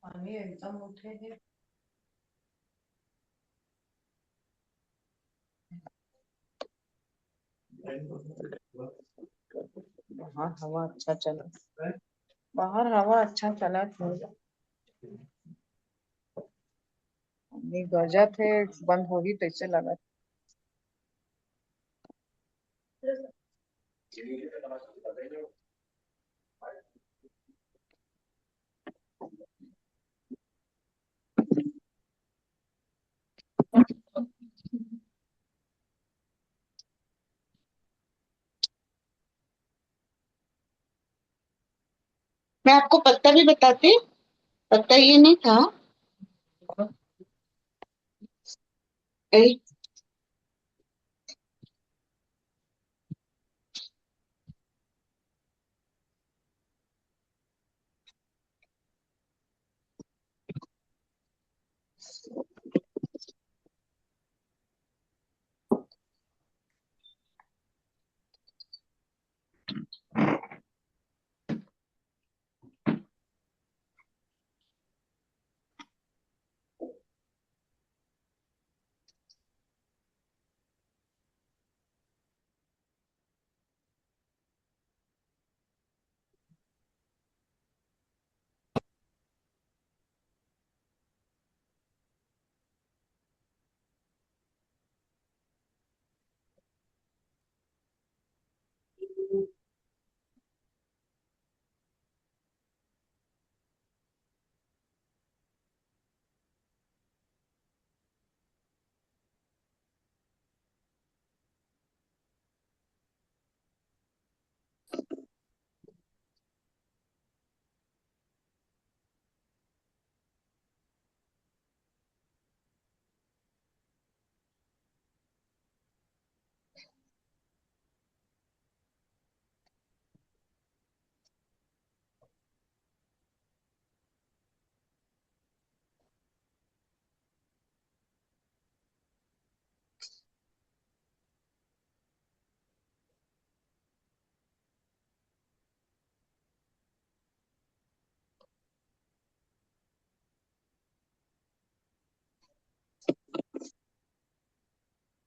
पानी एकदम उठे है। बाहर हवा अच्छा चला। बाहर हवा अच्छा चला थोड़ा। पानी गरजा थे, बंद होगी तो इससे लगा। मैं आपको पता भी बताती, पता ये नहीं था। ए,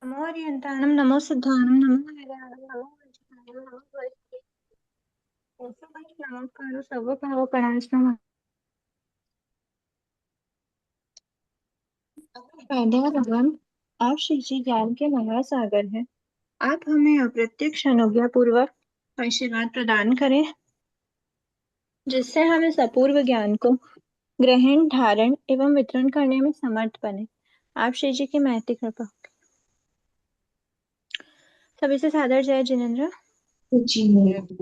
नमो हरियंताणम नमो सिद्धाणम नमो हरियाणम नमो वज्रकाय नमो वज्रकाय नमो कारो सर्व पाव प्रणाम। भगवान, आप श्री जी ज्ञान के महासागर हैं। आप हमें अप्रत्यक्ष अनुज्ञा पूर्वक आशीर्वाद प्रदान करें, जिससे हम इस अपूर्व ज्ञान को ग्रहण, धारण एवं वितरण करने में समर्थ बने। आप श्री जी की महती कृपा। सभी से सादर जय जिनेन्द्र। जय जिनेन्द्र।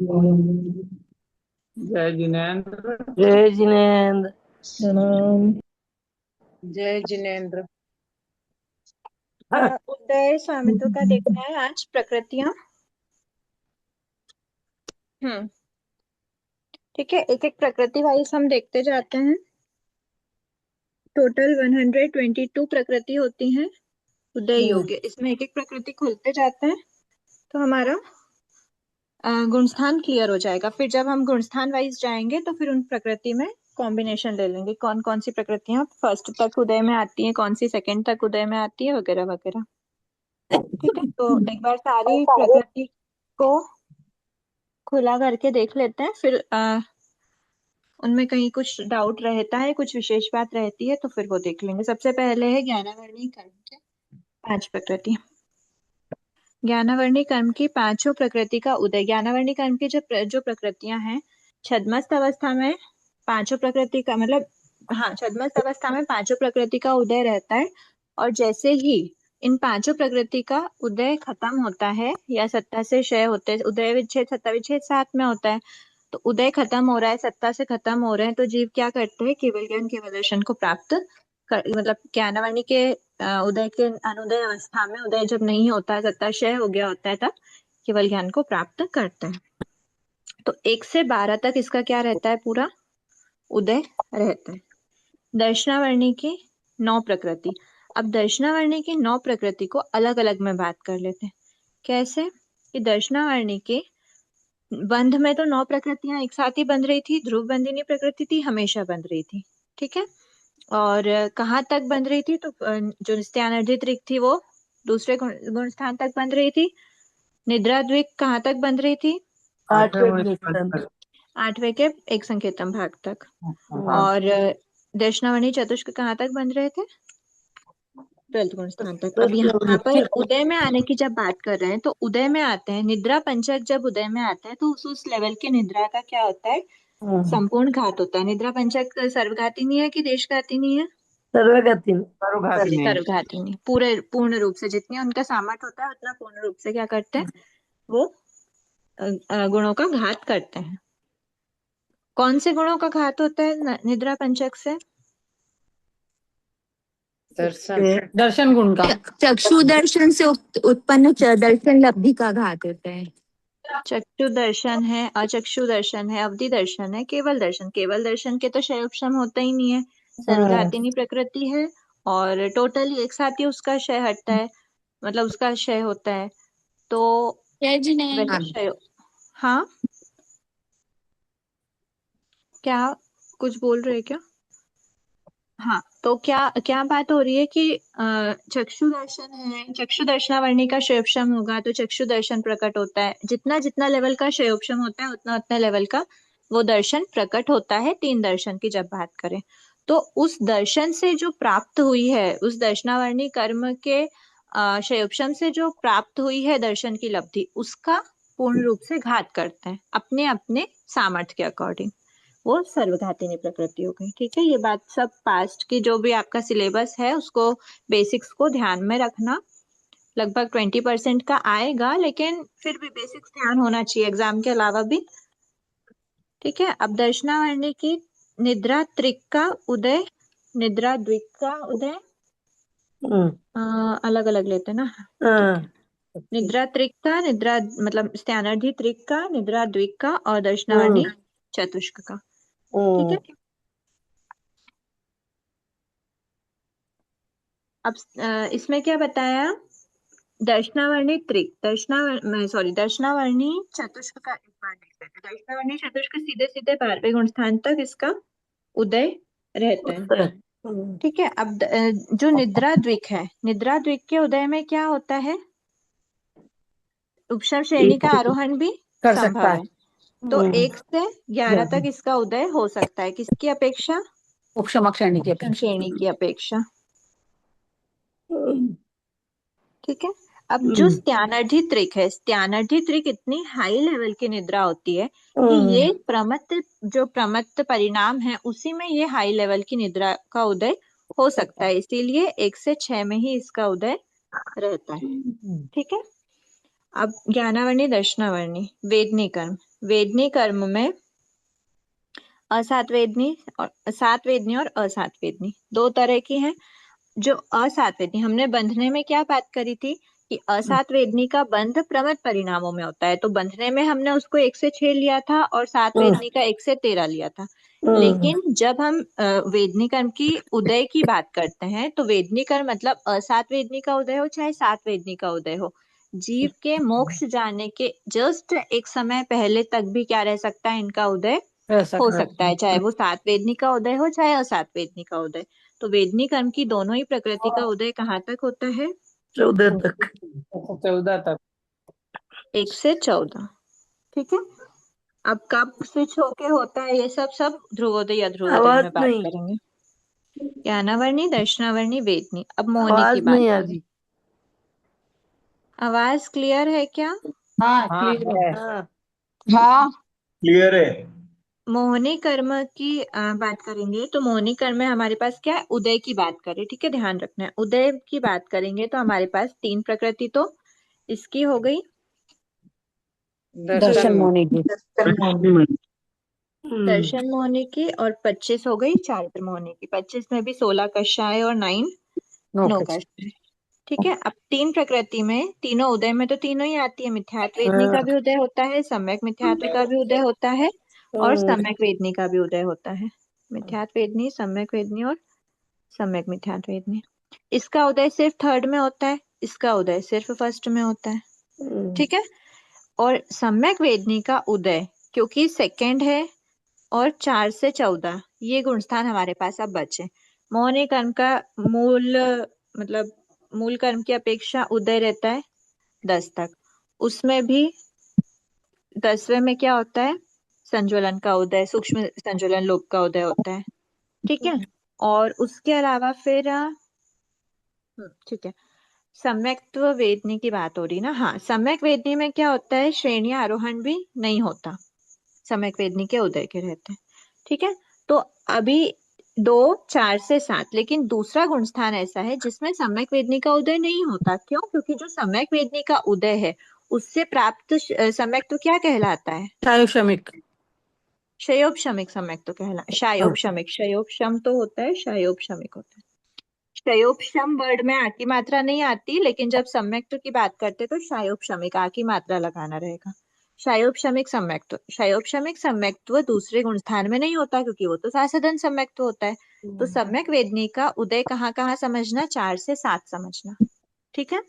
जय जिनेन्द्र। प्रणाम। जय जिनेन्द्र। उदय स्वामित्व का देखना है आज प्रकृतियां। ठीक है, एक एक प्रकृति वाइज हम देखते जाते हैं। टोटल 122 प्रकृति होती हैं उदय योग्य। इसमें एक एक प्रकृति खोलते जाते हैं तो हमारा गुणस्थान क्लियर हो जाएगा। फिर जब हम गुणस्थान वाइज जाएंगे तो फिर उन प्रकृति में कॉम्बिनेशन ले लेंगे, कौन कौन सी प्रकृतियां फर्स्ट तक उदय में आती है, कौन सी सेकंड तक उदय में आती है, वगैरह वगैरह। ठीक है, तो एक बार सारी प्रकृति को खुला करके देख लेते हैं, फिर उनमें कहीं कुछ डाउट रहता है, कुछ विशेष बात रहती है तो फिर वो देख लेंगे। सबसे पहले है ज्ञानावर्णी कर्म के 5 प्रकृति। ज्ञानावर्णी कर्म की पांचों प्रकृति का उदय। ज्ञानावर्णी कर्म की जो प्रकृतियां हैं, छद्मस्त अवस्था में पांचों प्रकृति का मतलब, हाँ, छद्मस्त अवस्था में पांचों प्रकृति का उदय रहता है। और जैसे ही इन पांचों प्रकृति का उदय खत्म होता है या सत्ता से क्षय होते हैं, उदय विच्छेद सत्ता विच्छेद साथ में होता है, तो उदय खत्म हो रहा है, सत्ता से खत्म हो रहे हैं, तो जीव क्या करते हैं, केवल ज्ञान केवल दर्शन को प्राप्त मतलब ज्ञानावर्णी के उदय के अनुदय अवस्था में, उदय जब नहीं होता है, सत्ता क्षय हो गया होता है, तब केवल ज्ञान को प्राप्त करते हैं। तो 1 से 12 तक इसका क्या रहता है, पूरा उदय रहता है। दर्शनावर्णी की 9 प्रकृति। अब दर्शनावर्णी की 9 प्रकृति को अलग अलग में बात कर लेते हैं। कैसे कि दर्शनावर्णी के बंध में तो 9 प्रकृतियां एक साथ ही बंध रही थी, ध्रुव बंधिनी प्रकृति थी, हमेशा बंध रही थी। ठीक है। और कहाँ तक बंध रही थी, तो जो स्त्यानर्जित ऋक थी वो दूसरे गुण स्थान तक बंध रही थी। निद्रा द्विक कहाँ तक बंध रही थी, 8वें स्थान तक। 8वें के एक संकेतन भाग तक। हाँ। और दर्शनावणी चतुष्क कहाँ तक बंध रहे थे, 12th गुण स्थान तक। अब यहाँ पर उदय में आने की जब बात कर रहे हैं तो उदय में आते हैं, निद्रा पंचक जब उदय में आता है तो उस लेवल की निद्रा का क्या होता है, संपूर्ण घात होता है। निद्रा पंचक सर्वघाती नहीं है कि देशघाती नहीं है, सर्वगति सर्वघाती नहीं। पूर्ण रूप से जितनी उनका सामर्थ्य होता है उतना पूर्ण रूप से क्या करते हैं, वो गुणों का घात करते हैं। कौन से गुणों का घात होता है निद्रा पंचक से, दर्शन गुण का। चक्षु दर्शन से उत्पन्न दर्शन लब्धि का घात होता है। चक्षु दर्शन है, अचक्षु दर्शन है, अवधि दर्शन है, केवल दर्शन। केवल दर्शन के तो क्षय उपशम होता ही नहीं है, सर्वघातिनी प्रकृति है और टोटली एक साथ ही उसका क्षय हटता है, मतलब उसका क्षय होता है। तो वैसे क्षय, हाँ क्या कुछ बोल रहे हैं क्या, हाँ तो क्या क्या बात हो रही है कि चक्षु दर्शन है, चक्षु दर्शनावरणी का क्षयोपशम होगा तो चक्षु दर्शन प्रकट होता है। जितना जितना लेवल का क्षयोपशम होता है उतना उतना लेवल का वो दर्शन प्रकट होता है। 3 दर्शन की जब बात करें तो उस दर्शन से जो प्राप्त हुई है, उस दर्शनावरणी कर्म के क्षयोपशम से जो प्राप्त हुई है दर्शन की लब्धि, उसका पूर्ण रूप से घात करते हैं अपने अपने सामर्थ्य के अकॉर्डिंग। वो सर्वघातिनी प्रकृति हो गई। ठीक है, ये बात सब पास्ट की जो भी आपका सिलेबस है उसको बेसिक्स को ध्यान में रखना। लगभग 20% का आएगा, लेकिन फिर भी बेसिक्स ध्यान होना चाहिए एग्जाम के अलावा भी। ठीक है, अब दर्शनावरणी की निद्रा त्रिक का उदय, निद्रा द्विक का उदय अलग अलग लेते हैं ना। निद्रा त्रिक का, निद्रा मतलब स्त्यानर्धी त्रिक का, निद्रा द्विक का और दर्शनावरणी चतुष्क का। ठीक है, अब इसमें क्या बताया, दर्शनावरणी त्रिक, दर्शनावरणी चतुष्क का एक बार देख लेते हैं। दर्शनावरणी चतुष्क सीधे सीधे 12वें गुण स्थान तक इसका उदय रहता है। ठीक है, अब जो निद्रा द्विक है, निद्रा द्विक के उदय में क्या होता है, उपशम श्रेणी का आरोहण भी कर संभव सकता है। तो 1 से 11 तक इसका उदय हो सकता है, किसकी अपेक्षा, उपशम श्रेणी की उपशम श्रेणी की अपेक्षा। ठीक है, अब जो स्त्यानर्धी त्रिक है, स्त्यानर्धी त्रिक इतनी हाई लेवल की निद्रा होती है कि ये जो प्रमत्त परिणाम है उसी में ये हाई लेवल की निद्रा का उदय हो सकता है, इसीलिए 1 से 6 में ही इसका उदय रहता है। ठीक है, अब ज्ञानावरणी दर्शनावरणी वेदनी कर्म, वेदनी कर्म में असातवेदनी और असातवेदनी 2 तरह की हैं। जो असातवेदनी, हमने बंधने में क्या बात करी थी कि असातवेदनी का बंध प्रमत्त परिणामों में होता है, तो बंधने में हमने उसको 1 से 6 लिया था और सातवेदनी का 1 से 13 लिया था। लेकिन जब हम वेदनी कर्म की उदय की बात करते हैं तो वेदनी कर्म मतलब असातवेदनी का उदय हो चाहे सातवेदनी का उदय हो, जीव के मोक्ष जाने के जस्ट एक समय पहले तक भी क्या रह सकता है, इनका उदय हो सकता है, चाहे वो सातवेदनी का उदय हो चाहे असातवेदनी का उदय। तो वेदनी कर्म की दोनों ही प्रकृति का उदय कहाँ तक होता है, 14 तक। 14 तक। 1 से 14। ठीक है, अब कब स्विच होके होता है ये सब ध्रुवोदय अध्रुवोदय आवाज में बात नहीं, करेंगे। ज्ञानावरणी दर्शनावरणी वेदनी। अब मोहनी की आवाज बात नहीं आ करें। रही। आवाज क्लियर है क्या, हाँ क्लियर है। हाँ क्लियर है। मोहनी कर्म की बात करेंगे तो मोहनी कर्म में हमारे पास क्या है, उदय की बात करें। ठीक है, ध्यान रखना है, उदय की बात करेंगे तो हमारे पास 3 प्रकृति तो इसकी हो गई, दर्शन मोहनी की। दर्शन मोहनी की, और 25 हो गई चारित्र मोहनी की। 25 में भी 16 कषाय और 9 नो कषाय। ठीक है, अब 3 प्रकृति में तीनों उदय में तो तीनों ही आती है, मिथ्यात्व वेदनी का भी उदय होता है, सम्यक मिथ्यात्व का भी उदय होता है और सम्यक वेदनी का भी उदय होता है। मिथ्यात्व वेदनी, सम्यक वेदनी और सम्यक मिथ्यात्व वेदनी। इसका उदय सिर्फ 3rd में होता है, इसका उदय सिर्फ 1st में होता है। ठीक है, और सम्यक वेदनी का उदय क्योंकि 2nd है और 4 से 14 ये गुणस्थान हमारे पास अब बचे। मोहनी कर्म का मूल मतलब मूल कर्म की अपेक्षा उदय रहता है 10 तक। उसमें भी 10वें में क्या होता है, संज्वलन का उदय, सूक्ष्म संज्वलन लोभ का उदय होता है। ठीक है। और उसके अलावा फिर ठीक है, सम्यक्त्व वेदनी की बात हो रही ना। हाँ, सम्यक वेदनी में क्या होता है, श्रेणियां आरोहण भी नहीं होता, सम्यक वेदनी के उदय के रहते हैं। ठीक है। तो अभी 2, 4 से 7, लेकिन दूसरा गुणस्थान ऐसा है जिसमें सम्यक वेदनी का उदय नहीं होता। क्यों? क्योंकि जो सम्यक वेदनी का उदय है उससे प्राप्त सम्यक तो क्या कहलाता है, शायोक्षमिक। क्षयोपशमिक सम्यक तो कहला, शायोपशमिक, क्षयोपशम तो होता है, शायोपशमिक होता है। क्षयोपशम वर्ड में आ की मात्रा नहीं आती, लेकिन जब सम्यक्त्व की बात करते तो शायोपशमिक आ की मात्रा लगाना रहेगा। शायोपशमिक सम्यक्त्व, शायोपशमिक सम्यक्त्व दूसरे गुणस्थान में नहीं होता क्योंकि वो तो सासधन सम्यक्त्व होता है। तो सम्यक वेदनी का उदय कहाँ कहाँ समझना, 4 से 7 समझना। ठीक है।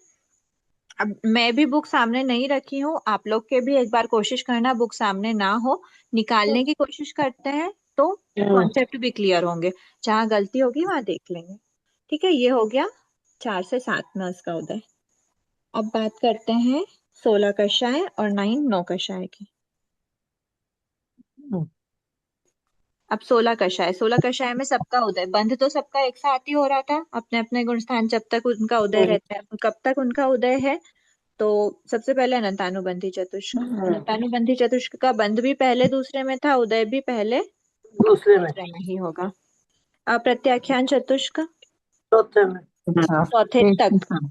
अब मैं भी बुक सामने नहीं रखी हूँ, आप लोग के भी एक बार कोशिश करना बुक सामने ना हो, निकालने की कोशिश करते हैं तो कॉन्सेप्ट भी क्लियर होंगे। जहाँ गलती होगी वहां देख लेंगे। ठीक है, ये हो गया 4 से 7 में उसका उदय। अब बात करते हैं 16 कषाय और 9 कषाय की। अब 16 कषाय, 16 कषाय में सबका उदय, बंध तो सबका एक साथ ही हो रहा था अपने अपने गुणस्थान, जब तक उनका उदय रहता है। कब तक उनका उदय है, तो सबसे पहले अनंतानुबंधी चतुष्क, अनंतानुबंधी चतुष्क का बंध भी पहले दूसरे में था, उदय भी पहले दूसरे में, दूसरे में ही होगा। अप्रत्याख्यान चतुष्क चौथे में, चौथे तक,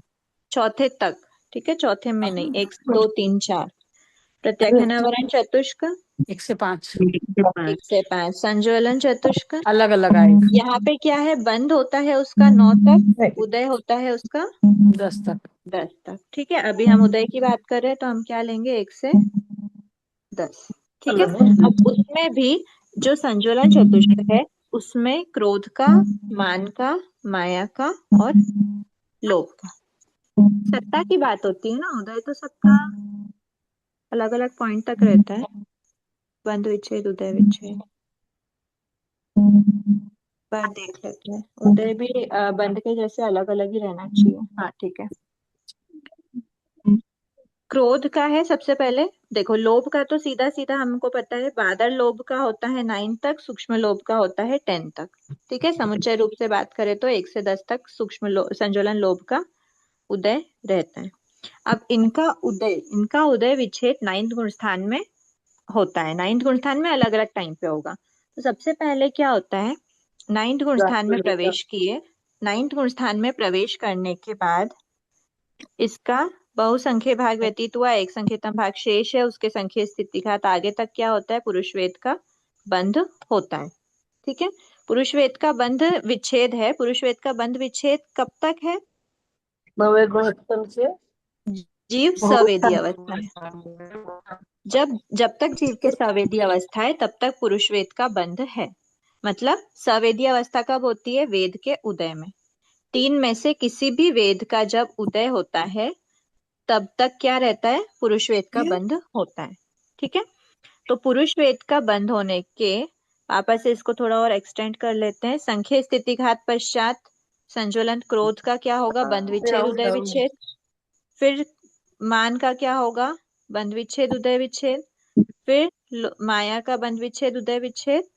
चौथे तक। ठीक है, चौथे में नहीं, 1, 2, 3, 4। प्रत्याख्यानावरण चतुष्क 1 से 5 1 से 5। संज्वलन चतुष्क अलग अलग आएगा। यहाँ पे क्या है, बंद होता है उसका 9 तक, उदय होता है उसका 10 तक। 10 तक। ठीक है, अभी हम उदय की बात कर रहे हैं तो हम क्या लेंगे, 1 से 10। ठीक है। अब उसमें भी जो संज्वलन चतुष्क है उसमें क्रोध का, मान का, माया का और लोभ का, सत्ता की बात होती है ना। उदय तो सबका अलग अलग पॉइंट तक रहता है, बंध विच्छेद, उदय विच्छेद। बात देख लेते हैं, उदय भी बंध के जैसे अलग अलग ही रहना चाहिए। हाँ ठीक है। क्रोध का है सबसे पहले, देखो लोभ का तो सीधा सीधा हमको पता है, बादर लोभ का होता है 9 तक, सूक्ष्म लोभ का होता है 10 तक। ठीक है, समुच्चय रूप से बात करें तो 1 से 10 तक संज्वलन लोभ का उदय रहता है। अब इनका उदय विच्छेद 9th गुण स्थान में होता है, 9th गुण स्थान में अलग अलग टाइम पे होगा। तो सबसे पहले क्या होता है, 9th गुण स्थान में प्रवेश किए, 9th गुण स्थान में प्रवेश करने के बाद इसका बहुसंख्य भाग व्यतीत हुआ, एक संख्यतम भाग शेष है, उसके संख्य स्थिति घात आगे तक क्या होता है, पुरुष वेद का बंध होता है। ठीक है, पुरुष वेद का बंध विच्छेद है। पुरुष वेद का बंध विच्छेद कब तक है, 9वें गुणस्थान से जीव सवेदी अवस्था है। जब तक जीव के सवेदी अवस्था है तब तक पुरुष वेद का बंध है। मतलब सवेदी अवस्था कब होती है, वेद के उदय में। 3 में से किसी भी वेद का जब उदय होता है तब तक क्या रहता है, पुरुष वेद का बंध होता है। ठीक है, तो पुरुष वेद का बंध होने के वापस से इसको थोड़ा और एक्सटेंड कर लेते हैं। संख्य स्थिति घात पश्चात संज्वलन क्रोध का क्या होगा, बंध विच्छेद उदय विच्छेद। फिर मान का क्या होगा, बंध विच्छेद उदय विच्छेद। फिर माया का बंध विच्छेद उदय विच्छेद।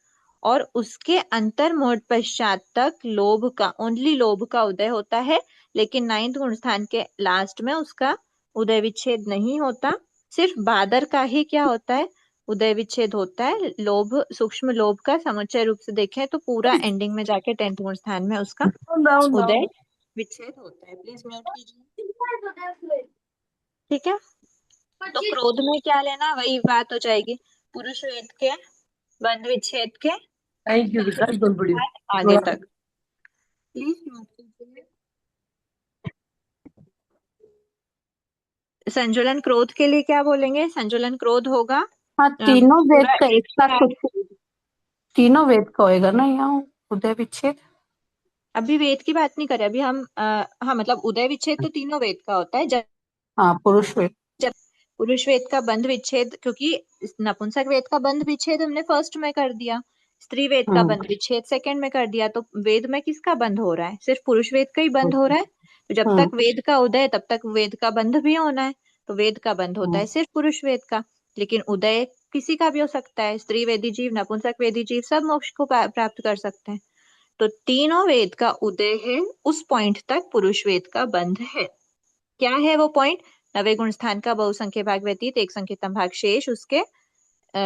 और उसके अंतर मोड पश्चात तक लोभ का, ओनली लोभ का उदय होता है, लेकिन 9th गुण स्थान के लास्ट में उसका उदय विच्छेद नहीं होता। सिर्फ बादर का ही क्या होता है, उदय विच्छेद होता है। लोभ, सूक्ष्म लोभ का समुच्चय रूप से देखें तो पूरा एंडिंग में जाके 10th गुण स्थान में उसका उदय विच्छेद होता है। प्लीज म्यूट कीजिए। ठीक है, तो क्रोध में क्या लेना, वही बात हो जाएगी, पुरुष वेद के बंध विच्छेद के थैंक यू बेटा, बहुत बढ़िया। आगे तक। प्लीज म्यूट कीजिए। संजुलन क्रोध के लिए क्या बोलेंगे, संजुलन क्रोध होगा हाँ, तीनों वेद पूरा का एक साथ कुछ, तीनों वेद का होएगा ना यहाँ उदय विच्छेद। अभी वेद की बात नहीं कर रहे, अभी हम हाँ मतलब उदय विच्छेद तो तीनों वेद का होता है। जब हाँ, पुरुष वेद। पुरुष वेद का बंध विच्छेद, क्योंकि नपुंसक वेद का बंध विच्छेद हमने फर्स्ट में कर दिया, स्त्री वेद का बंध विच्छेद सेकंड में कर दिया, तो वेद में किसका बंध हो रहा है? सिर्फ पुरुष वेद का ही बंध हो रहा है। तो जब तक वेद का उदय है तब तक वेद का बंध भी होना है, तो वेद का बंध होता है सिर्फ पुरुष वेद का, लेकिन उदय किसी का भी हो सकता है। स्त्री वेदी जीव, नपुंसक वेदी जीव सब मोक्ष को प्राप्त कर सकते हैं। तो तीनों वेद का उदय है, उस पॉइंट तक पुरुष वेद का बंध है। क्या है वो पॉइंट? नवे गुण स्थान का बहुसंख्य भाग व्यतीत, एक संख्यतम भाग शेष, उसके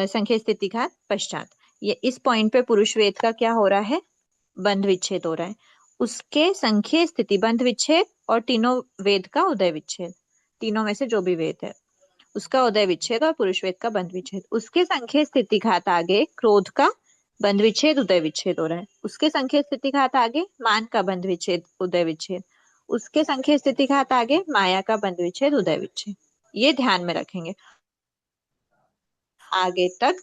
संख्य स्थिति घात पश्चात। ये इस पॉइंट पे पुरुष वेद का क्या हो रहा है? बंध विच्छेद हो रहा है। उसके संख्य स्थिति बंध विच्छेद और तीनों वेद का उदय विच्छेद, तीनों में से जो भी वेद है उसका उदय विच्छेद और पुरुष वेद का बंध विच्छेद। उसके संख्य स्थिति घात आगे क्रोध का बंध विच्छेद उदय विच्छेद हो रहा है। उसके संख्य स्थिति घात आगे मान का बंध विच्छेद उदय विच्छेद। उसके संख्य स्थिति घात आगे माया का बंध विच्छेद उदय विच्छेद। ये ध्यान में रखेंगे। आगे तक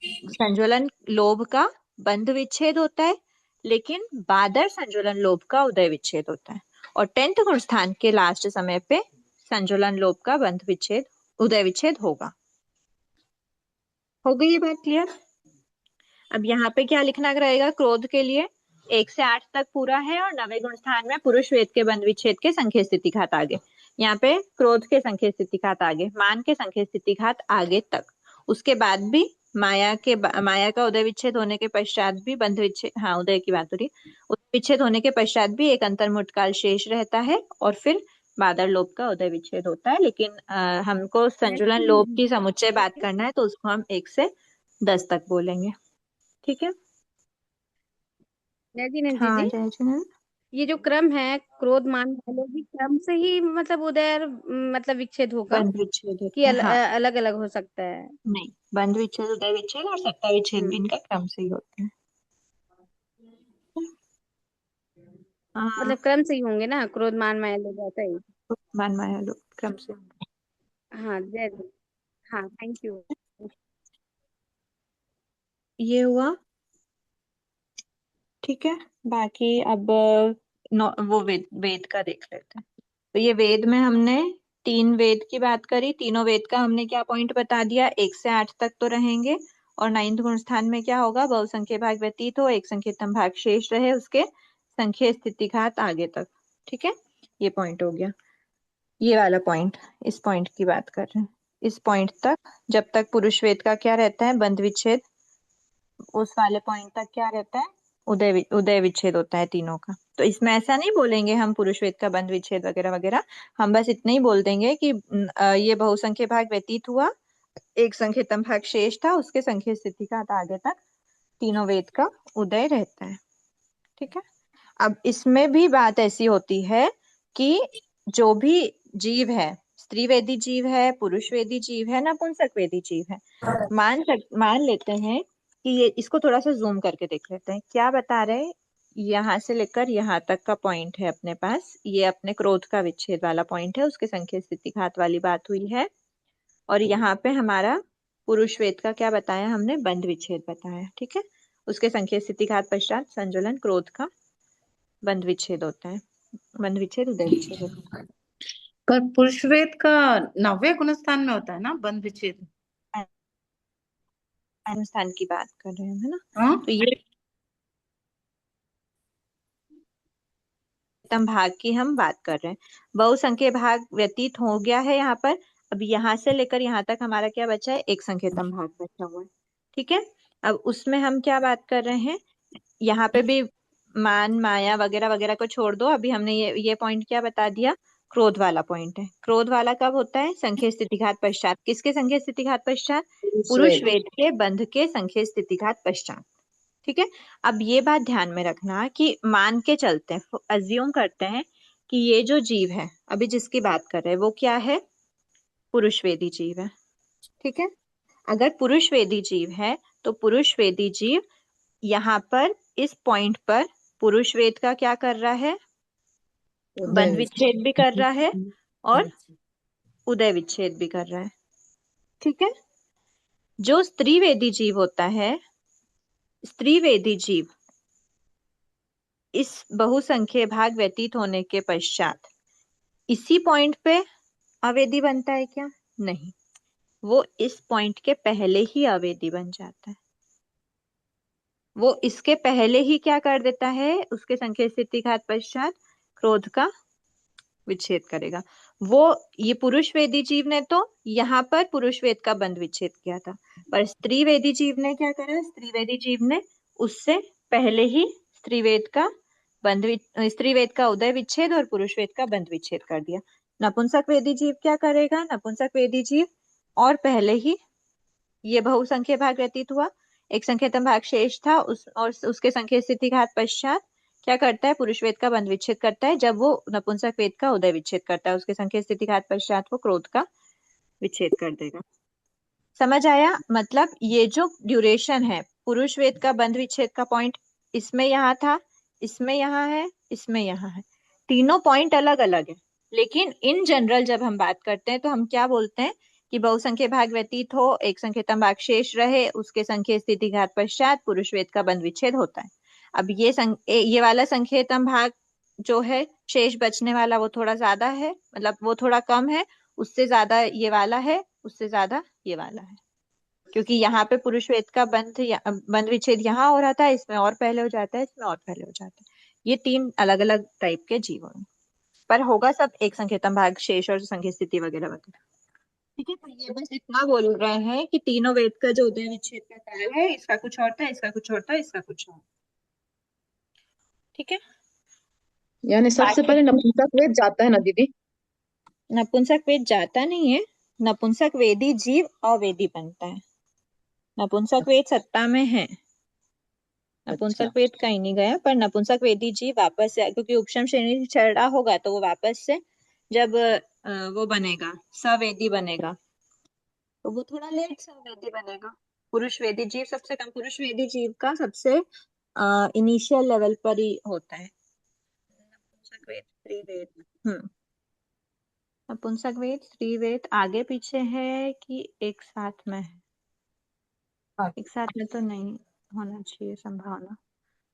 संज्वलन लोभ का बंध विच्छेद होता है, लेकिन बादर संज्वलन लोभ का उदय विच्छेद होता है। और 10th गुण स्थान के लास्ट समय पे संज्वलन लोभ का बंध विच्छेद उदय विच्छेद होगा। हो गई ये बात क्लियर? अब यहाँ पे क्या लिखना रहेगा? क्रोध के लिए 1 से 8 तक पूरा है और नवे गुण स्थान में पुरुष वेद के बंध विच्छेद के संख्य स्थिति घात आगे। यहाँ पे क्रोध के संख्य स्थिति घात आगे, मान के संख्य स्थिति घात आगे तक। उसके बाद भी माया का उदय विच्छेद होने के पश्चात भी बंध विच्छेद, हाँ उदय की बात हो रही, उदय विच्छेद होने के पश्चात भी एक अंतर्मुठ काल शेष रहता है और फिर बादर लोभ का उदय विच्छेद होता है। लेकिन हमको संजुलन लोभ की समुच्चय बात करना है, तो उसको हम 1 से 10 तक बोलेंगे। ठीक है? जय जिनेन्द्र हाँ जी, जय जिनेन्द्र। ये जो क्रम है क्रोध मान वालों की क्रम से ही मतलब उदय और मतलब विच्छेद होगा बंध विच्छेद कि होता है, हाँ। अलग अलग हो सकता है? नहीं, बंध विच्छेद उदय विच्छेद और सत्ता विच्छेद भी इनका क्रम से ही होता है। मतलब क्रम से ही होंगे ना, क्रोध मान माया लोग ऐसा ही? मान माया लोग क्रम से। हाँ जय जी, हाँ थैंक यू। ये हुआ, ठीक है। बाकी अब वो वेद का देख लेते हैं। तो ये वेद में हमने 3 वेद की बात करी, तीनों वेद का हमने क्या पॉइंट बता दिया? 1 से 8 तक तो रहेंगे और 9th गुण स्थान में क्या होगा? बहुसंख्य भाग व्यतीत हो, एक संख्यतम भाग शेष रहे, उसके संख्य स्थिति घात आगे तक। ठीक है, ये पॉइंट हो गया। ये वाला पॉइंट, इस पॉइंट की बात कर रहे हैं। इस पॉइंट तक जब तक पुरुष वेद का क्या रहता है? बंध विच्छेद। उस वाले पॉइंट तक क्या रहता है? उदय विच्छेद होता है तीनों का। तो इसमें ऐसा नहीं बोलेंगे हम पुरुष वेद का बंध विच्छेद वगैरह वगैरह, हम बस इतना ही बोल देंगे कि ये बहुसंख्य भाग व्यतीत हुआ, एक संख्यतम भाग शेष था, उसके संख्य स्थिति का आगे तक तीनों वेद का उदय रहता है। ठीक है। अब इसमें भी बात ऐसी होती है कि जो भी जीव है, स्त्री वेदी जीव है, पुरुष वेदी जीव है, नपुंसक वेदी जीव है, मान लेते हैं कि ये, इसको थोड़ा सा जूम करके देख लेते हैं। क्या बता रहे हैं? यहाँ से लेकर यहाँ तक का पॉइंट है अपने पास, ये अपने क्रोध का विच्छेद वाला पॉइंट है, उसके संख्या स्थिति घात वाली बात हुई है। और यहाँ पे हमारा पुरुष वेद का क्या बताया हमने? बंध विच्छेद बताया। ठीक है, उसके संख्या स्थिति घात पश्चात संजुलन क्रोध का बंध विच्छेद होता है, बंध विच्छेद उदय विच्छेद होता है। पर पुरुष वेद का 9वें गुण स्थान में होता है ना बंध विच्छेद? स्थान की बात कर रहे हैं, है ना? हाँ? तो ये भाग की हम बात कर रहे हैं। बहुसंख्य भाग व्यतीत हो गया है यहाँ पर। अब यहाँ से लेकर यहाँ तक हमारा क्या बचा है? एक संख्यतम भाग बचा हुआ है। ठीक है, अब उसमें हम क्या बात कर रहे हैं? यहाँ पे भी मान माया वगैरह वगैरह को छोड़ दो। अभी हमने ये पॉइंट क्या बता दिया? क्रोध वाला पॉइंट है। क्रोध वाला कब होता है? संख्या स्थिति घात पश्चात। किसके संख्या स्थिति घात पश्चात? पुरुष वेद के बंध के संख्या स्थिति घात पश्चात। ठीक है, अब ये बात ध्यान में रखना कि मान के चलते हैं, अज्यूम करते हैं कि ये जो जीव है अभी जिसकी बात कर रहे हैं वो क्या है? पुरुष वेदी जीव है। ठीक है, अगर पुरुष वेदी जीव है तो पुरुष वेदी जीव यहाँ पर इस पॉइंट पर पुरुष वेद का क्या कर रहा है? बंध विच्छेद भी कर रहा है और उदय विच्छेद भी कर रहा है। ठीक है, जो स्त्री वेदी जीव होता है, स्त्री वेदी जीव इस बहुसंख्य भाग व्यतीत होने के पश्चात इसी पॉइंट पे अवेदी बनता है क्या? नहीं, वो इस पॉइंट के पहले ही अवेदी बन जाता है। वो इसके पहले ही क्या कर देता है, उसके संकेत स्थिति घात पश्चात क्रोध का विच्छेद करेगा। वो ये पुरुष वेदी जीव ने तो यहाँ पर पुरुष वेद का बंध विच्छेद किया था, पर स्त्री वेदी जीव ने क्या करा, स्त्री वेदी जीव ने उससे पहले ही स्त्री वेद का उदय विच्छेद और पुरुष वेद का बंध विच्छेद कर दिया। नपुंसक वेदी जीव क्या करेगा, नपुंसक वेदी जीव और पहले ही ये बहुसंख्य भाग व्यतीत हुआ, एक संख्यातम भाग शेष था, उसके संख्या स्थिति घात पश्चात क्या करता है, पुरुष वेद का बंध विच्छेद करता है। जब वो नपुंसक वेद का उदय विच्छेद करता है, उसके संख्या स्थिति घात पश्चात वो क्रोध का विच्छेद कर देगा। समझ आया? मतलब ये जो ड्यूरेशन है, पुरुष वेद का बंध विच्छेद का पॉइंट इसमें यहाँ था, इसमें यहाँ है, इसमें यहाँ है, तीनों पॉइंट अलग अलग है, लेकिन इन जनरल जब हम बात करते हैं तो हम क्या बोलते हैं कि बहुसंख्य भाग व्यतीत हो, एक संख्यातम भाग शेष रहे, उसके संख्या स्थिति घात पश्चात पुरुष वेद का बंध विच्छेद होता है। अब ये वाला संख्यातम भाग जो है शेष बचने वाला वो थोड़ा ज्यादा है, मतलब वो थोड़ा कम है, उससे ज्यादा ये वाला है, उससे ज्यादा ये वाला है, क्योंकि यहाँ पे पुरुष वेद का बंध विच्छेद यहाँ हो रहा था, इसमें और पहले हो जाता है, इसमें और पहले हो जाता है। ये तीन अलग अलग टाइप के जीव हैं, पर होगा सब एक संख्यातम भाग शेष और संख्या स्थिति वगैरह वगैरह। ठीक है, तो ये बस इतना बोल रहे हैं कि तीनों वेद का जो उदय विच्छेद का काल है, इसका कुछ और था, इसका कुछ और था, इसका कुछ और। ठीक है, यानी सबसे पहले नपुंसक वेद जाता है ना दीदी? नपुंसक वेद जाता नहीं है, नपुंसक वेदी जीव अवेदी बनता है। नपुंसक वेद सत्ता में है, नपुंसक वेद कहीं नहीं गया, पर नपुंसक वेदी जीव वापस से, क्योंकि उपशम श्रेणी चढ़ा होगा तो वो वापस से जब वो बनेगा, सवेदी बनेगा, तो वो थोड़ा लेट सवेदी बनेगा। पुरुष वेदी जीव सबसे कम, पुरुष वेदी जीव का सबसे इनिशियल लेवल पर ही होता है नपुंसक वेद, स्त्री वेद। नपुंसक वेद, स्त्री वेद आगे पीछे है कि एक साथ में है? एक साथ में तो नहीं होना चाहिए संभावना।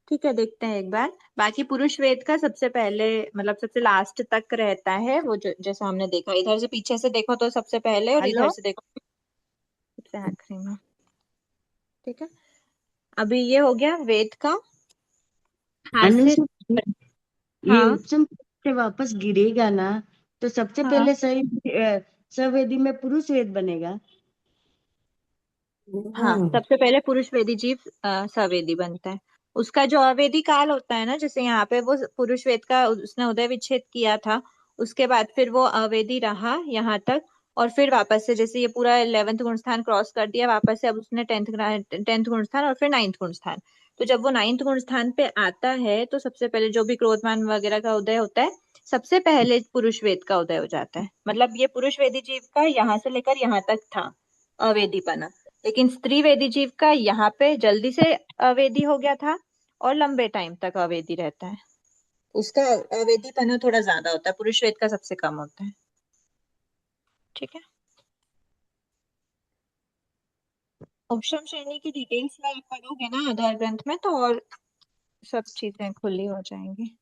ठीक है, देखते हैं एक बार। बाकी पुरुष वेद का सबसे पहले, मतलब सबसे लास्ट तक रहता है वो, जैसा हमने देखा, इधर से पीछे से देखो तो सबसे पहले, और इधर से देखो सबसे आखिरी में। ठीक है, अभी ये हो गया वेद का हास्य। ये उपसम से वापस गिरेगा ना, तो सबसे पहले सवेदी में पुरुष वेद बनेगा। हाँ, सबसे पहले पुरुष वेदी जीव सवेदी बनता है। उसका जो अवेदी काल होता है ना, जैसे यहाँ पे वो पुरुष वेद का उसने उदय विच्छेद किया था, उसके बाद फिर वो अवेदी रहा यहाँ तक, और फिर वापस से जैसे ये पूरा 11th गुणस्थान क्रॉस कर दिया, वापस से अब उसने 10th गुणस्थान और फिर 9th गुणस्थान। तो जब वो 9th गुणस्थान पे आता है तो सबसे पहले जो भी क्रोधमान वगैरह का उदय होता है, सबसे पहले पुरुष वेद का उदय हो जाता है। मतलब ये पुरुष वेदी जीव का यहाँ से लेकर यहाँ तक था अवेदीपना, लेकिन स्त्री वेदी जीव का यहाँ पे जल्दी से अवेदी हो गया था और लंबे टाइम तक अवेदी रहता है। उसका अवेदीपना थोड़ा ज्यादा होता है, पुरुष वेद का सबसे कम होता है। ठीक है, उपशम श्रेणी की डिटेल्स में आप पढ़ोगे ना आधार ग्रंथ में, तो और सब चीजें खुली हो जाएंगी।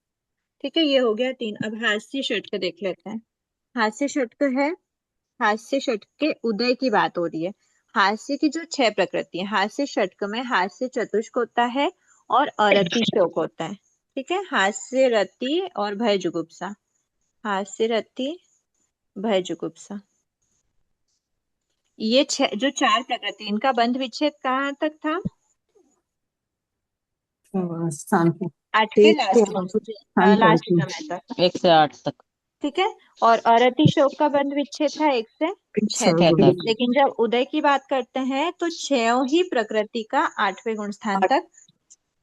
ठीक है, ये हो गया 3। अब हास्य षटक देख लेते हैं। हास्य षटक है, हास्य षटक के उदय की बात हो रही है। हास्य की जो 6 प्रकृति है, हास्य षटक में हास्य चतुष्क होता है और अरति शोक होता है। ठीक है, हास्य रति और भय जुगुप्सा, हास्य रति भय जुगुप्सा, ये जो 4 प्रकृति, इनका बंध विच्छेद कहाँ तक था? 8 के लास्ट समय तक, 1 से 8 तक। ठीक है, और अरति शोक का बंध विच्छेद था 1 से 6 तक। लेकिन जब उदय की बात करते हैं तो 6 ही प्रकृति का 8वें गुण स्थान तक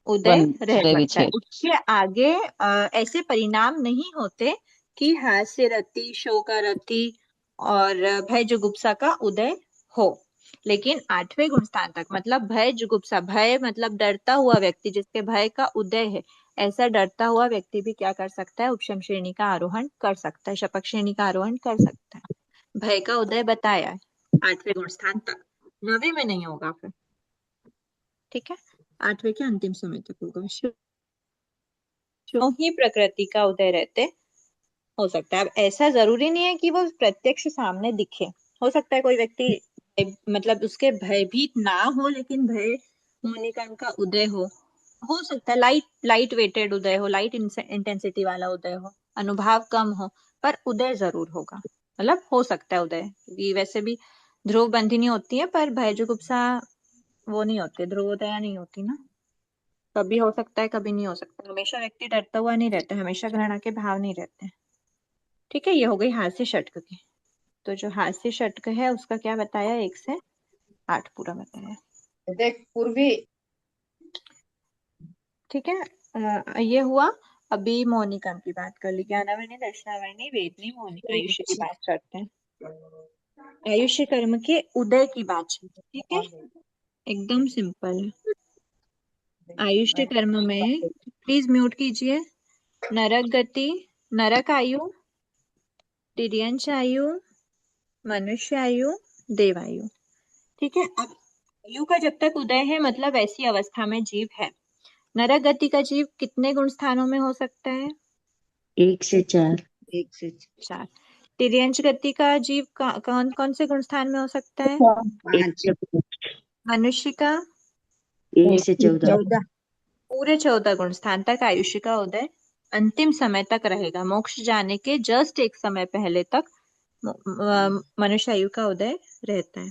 उदय रह सकता है। उसके आगे ऐसे परिणाम नहीं होते कि हास्य रति, शोक रति और भय जुगुप्सा का उदय हो, लेकिन 8वें गुण स्थान तक, मतलब भय जुगुप्सा, भय मतलब डरता हुआ व्यक्ति, जिसके भय का उदय है, ऐसा डरता हुआ व्यक्ति भी क्या कर सकता है? उपशम श्रेणी का आरोहण कर सकता है, शपथ श्रेणी का आरोहण कर सकता है। भय का उदय बताया है 8वें गुण स्थान तक, 9वें में नहीं होगा फिर। ठीक है, 8वें के अंतिम समय तक होगा। ही प्रकृति का उदय रहते हो सकता है। अब ऐसा जरूरी नहीं है कि वो प्रत्यक्ष सामने दिखे, हो सकता है कोई व्यक्ति मतलब उसके भयभीत ना हो लेकिन भय मोनिकर्ण का उदय हो सकता है लाइट वेटेड उदय हो, लाइट इंटेंसिटी वाला उदय हो, अनुभाव कम हो, पर उदय जरूर होगा। मतलब हो सकता है उदय, क्योंकि वैसे भी ध्रुव बंधिनी होती है पर भय जुगुप्सा वो नहीं होती, ध्रुवोदया नहीं होती ना। कभी हो सकता है कभी नहीं हो सकता, हमेशा व्यक्ति डरता हुआ नहीं रहता, हमेशा घृणा के भाव नहीं रहते। ठीक है, ये हो गई हास्य षटक की। तो जो हास्य षटक है उसका क्या बताया, 1 से 8 पूरा बताया। देख पूर्वी। ठीक है, ये हुआ। अभी मौनिकम की बात कर ली, ज्ञानावर्णी, दर्शनावर्णी, वेदनी, मौनिक, आयुष्य की बात करते हैं। आयुष्य कर्म के उदय की बात चलती है, ठीक है, एकदम सिंपल है। आयुष्य कर्म में प्लीज म्यूट कीजिए। नरक गति, नरक आयु, तिर्यंच आयु, मनुष्य आयु, देव आयु। ठीक है, अब आयु का जब तक उदय है मतलब ऐसी अवस्था में जीव है। नरक गति का जीव कितने गुण स्थानों में हो सकता है? 1 से 4। 1 से 4। तिर्यंच गति का जीव कौन कौन से गुण स्थान में हो सकता है? 1 से 5। मनुष्य का 1 से 14। 14। पूरे 14 गुण स्थान तक आयुष्य का उदय अंतिम समय तक रहेगा। मोक्ष जाने के जस्ट एक समय पहले तक मनुष्य आयु का उदय रहता है।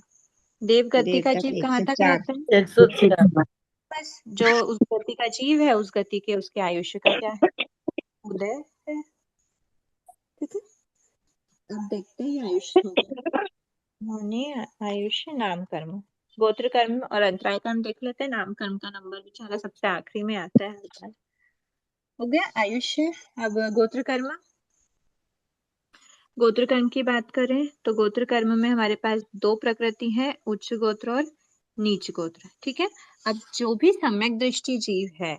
देव गति का जीव कहाँ तक रहता है? 104 बस जो उस गति का जीव है उस गति के उसके आयुष्य का क्या है, उदय है। ठीक है, अब देखते हैं आयुष्य होने, आयुष्य नाम कर्म, गोत्र कर्म और अंतराय कर्म देख लेते हैं। नाम कर्म का नंबर बेचारा सबसे आखिरी में आता है हर बार। हो गया आयुष्य। अब गोत्र कर्म, गोत्र कर्म की बात करें तो गोत्र कर्म में हमारे पास 2 प्रकृति है, उच्च गोत्र और नीच गोत्र। ठीक है, अब जो भी सम्यक दृष्टि जीव है,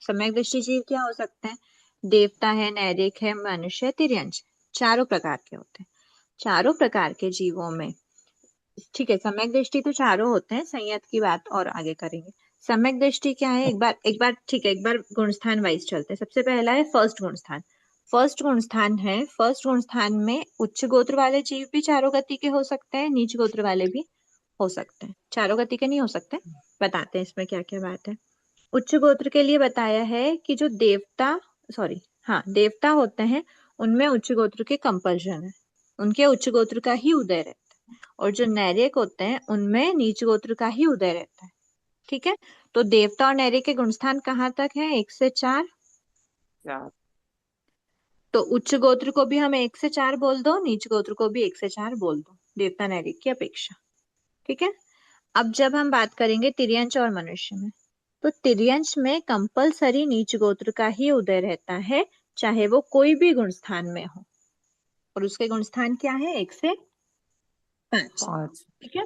सम्यक दृष्टि जीव क्या हो सकते हैं? देवता है, नैरिक है, मनुष्य है, तिर्यंच, चारों प्रकार के होते हैं। चारों प्रकार के जीवों में, ठीक है, सम्यक दृष्टि तो चारों होते हैं, संयत की बात और आगे करेंगे। सम्यक दृष्टि क्या है, एक बार ठीक है, एक बार गुणस्थान वाइज चलते हैं। सबसे पहला है फर्स्ट गुणस्थान। फर्स्ट गुणस्थान है, फर्स्ट गुणस्थान में उच्च गोत्र वाले जीव भी चारों गति के हो सकते हैं, नीच गोत्र वाले भी हो सकते हैं। चारों गति के नहीं हो सकते, बताते हैं इसमें क्या क्या बात है। उच्च गोत्र के लिए बताया है कि जो देवता, सॉरी हाँ, देवता होते हैं उनमें उच्च गोत्र के कंपल्शन है, उनके उच्च गोत्र का ही उदय रहता है। और जो नैरिक होते हैं उनमें नीच गोत्र का ही उदय रहता है। ठीक है, तो देवता और नैरिक के गुणस्थान कहाँ तक है? 1 से 4। तो उच्च गोत्र को भी हम 1 से 4 बोल दो, नीच गोत्र को भी 1 से 4 बोल दो, देवता नैरिक की अपेक्षा। ठीक है, अब जब हम बात करेंगे तिर्यंच और मनुष्य में, तो तिर्यंच में कंपलसरी नीच गोत्र का ही उदय रहता है, चाहे वो कोई भी गुणस्थान में हो। और उसके गुणस्थान क्या है? 1 से 5। ठीक है,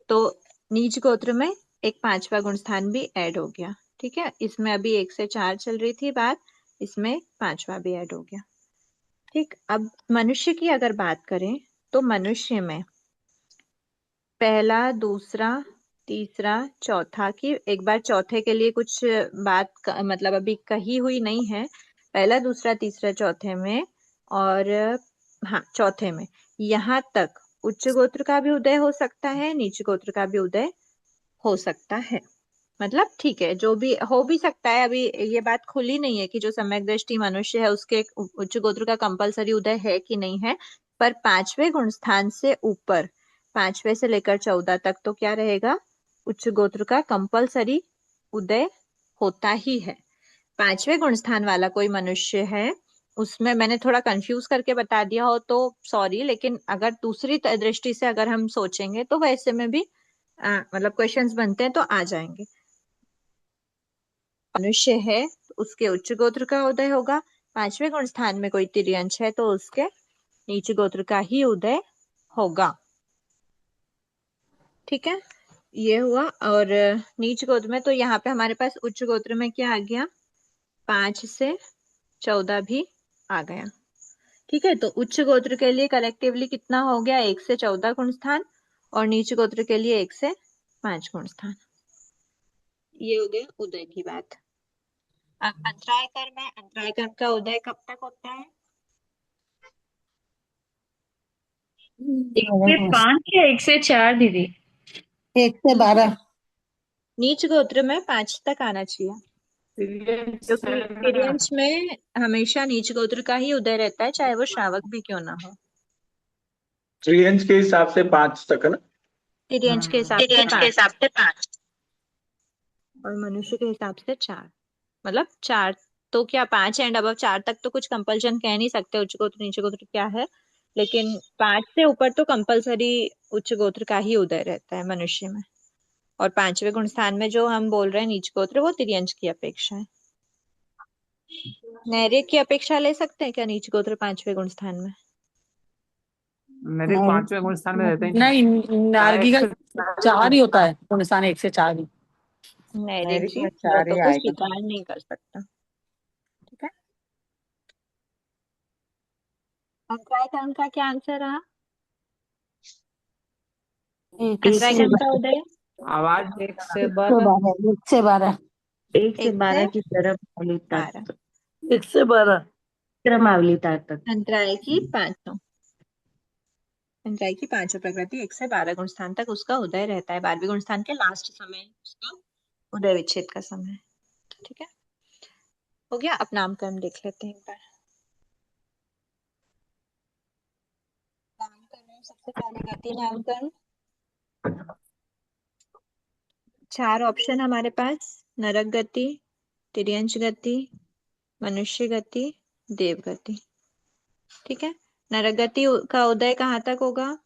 तो नीच गोत्र में एक 5वां गुणस्थान भी ऐड हो गया। ठीक है, इसमें अभी 1 से 4 चल रही थी बात, इसमें 5वां भी ऐड हो गया। ठीक, अब मनुष्य की अगर बात करें तो मनुष्य में पहला, दूसरा, तीसरा, चौथा की एक बार चौथे के लिए कुछ बात मतलब अभी कही हुई नहीं है। पहला, दूसरा, तीसरा, चौथे में और हाँ चौथे में यहाँ तक उच्च गोत्र का भी उदय हो सकता है, नीच गोत्र का भी उदय हो सकता है। मतलब ठीक है, जो भी हो भी सकता है। अभी ये बात खुली नहीं है कि जो सम्यक दृष्टि मनुष्य है उसके उच्च गोत्र का कंपलसरी उदय है कि नहीं है, पर 5वें गुणस्थान से ऊपर, 5वें से लेकर 14 तक तो क्या रहेगा? उच्च गोत्र का कंपलसरी उदय होता ही है। 5वें गुणस्थान वाला कोई मनुष्य है, उसमें मैंने थोड़ा कंफ्यूज करके बता दिया हो तो सॉरी, लेकिन अगर दूसरी दृष्टि से अगर हम सोचेंगे तो वैसे में भी मतलब क्वेश्चंस बनते हैं तो आ जाएंगे। मनुष्य है तो उसके उच्च गोत्र का उदय होगा, 5वें गुण स्थान में कोई तिर्यंच है तो उसके नीच गोत्र का ही उदय होगा। ठीक है, ये हुआ। और नीच गोत्र में तो यहाँ पे हमारे पास उच्च गोत्र में क्या आ गया? 5 से 14 भी आ गया। ठीक है, तो उच्च गोत्र के लिए कलेक्टिवली कितना हो गया? 1 से 14 गुण स्थान, और नीच गोत्र के लिए 1 से 5 गुण स्थान। ये हो गया उदय की बात। अब अंतराय कर्म है, अंतराय कर्म का उदय कब तक होता है? एक से 5 या 1 से 4 दीदी? 1 से 12। नीच गोत्र में 5 तक आना चाहिए, क्योंकि तिर्यंश में हमेशा नीच गोत्र का ही उदय रहता है, चाहे वो श्रावक भी क्यों ना हो। त्रियंश के हिसाब से 5 तक है ना। तिर्यंश के हिसाब से तिर्यंश के 5 हिसाब से 5। और मनुष्य के हिसाब से 4। मतलब 4 तो क्या, 5 एंड अब 4 तक तो कुछ कंपल्शन कह नहीं सकते, उच्च गोत्र नीच गोत्र क्या है, लेकिन 5 से ऊपर तो कंपलसरी उच्च गोत्र का ही उदय रहता है मनुष्य में। और 5वें गुण स्थान में जो हम बोल रहे हैं नीच गोत्र, वो तिर्यंश की अपेक्षा है। नैर्यक की अपेक्षा ले सकते हैं क्या नीच गोत्र 5वें गुण स्थान में? मेरे 5वें गुण स्थान में रहते हैं। नहीं, नारगी का 4 ही होता है, गुण स्थान 1 से 4 ही। नैर्यक नैरिक जी में वो 4 तो ही कोई आएगा। स्वीकार नहीं कर सकता। ठीक है, अंतराय कर्म का क्या आंसर रहा? अंतराय कर्म का उदय आवाज 1 से 12। 1 से 12। 1 से 12 की तरफ मावली 12। तक, 1 से 12। तरफ मावली तक। अंतराय की 5 अंतराय की 5 प्रकृति 1 से 12 गुण स्थान तक उसका उदय रहता है। 12वें गुण स्थान के लास्ट समय उसका उदय विच्छेद का समय है। ठीक है, हो गया। अब नामकरण देख लेते हैं एक बार। नामकरण सबसे पहले गति नामकरण। 4 ऑप्शन हमारे पास, नरक गति, तिर्यंश गति, मनुष्य गति, देव गति। ठीक है, नरक गति का उदय कहाँ तक होगा?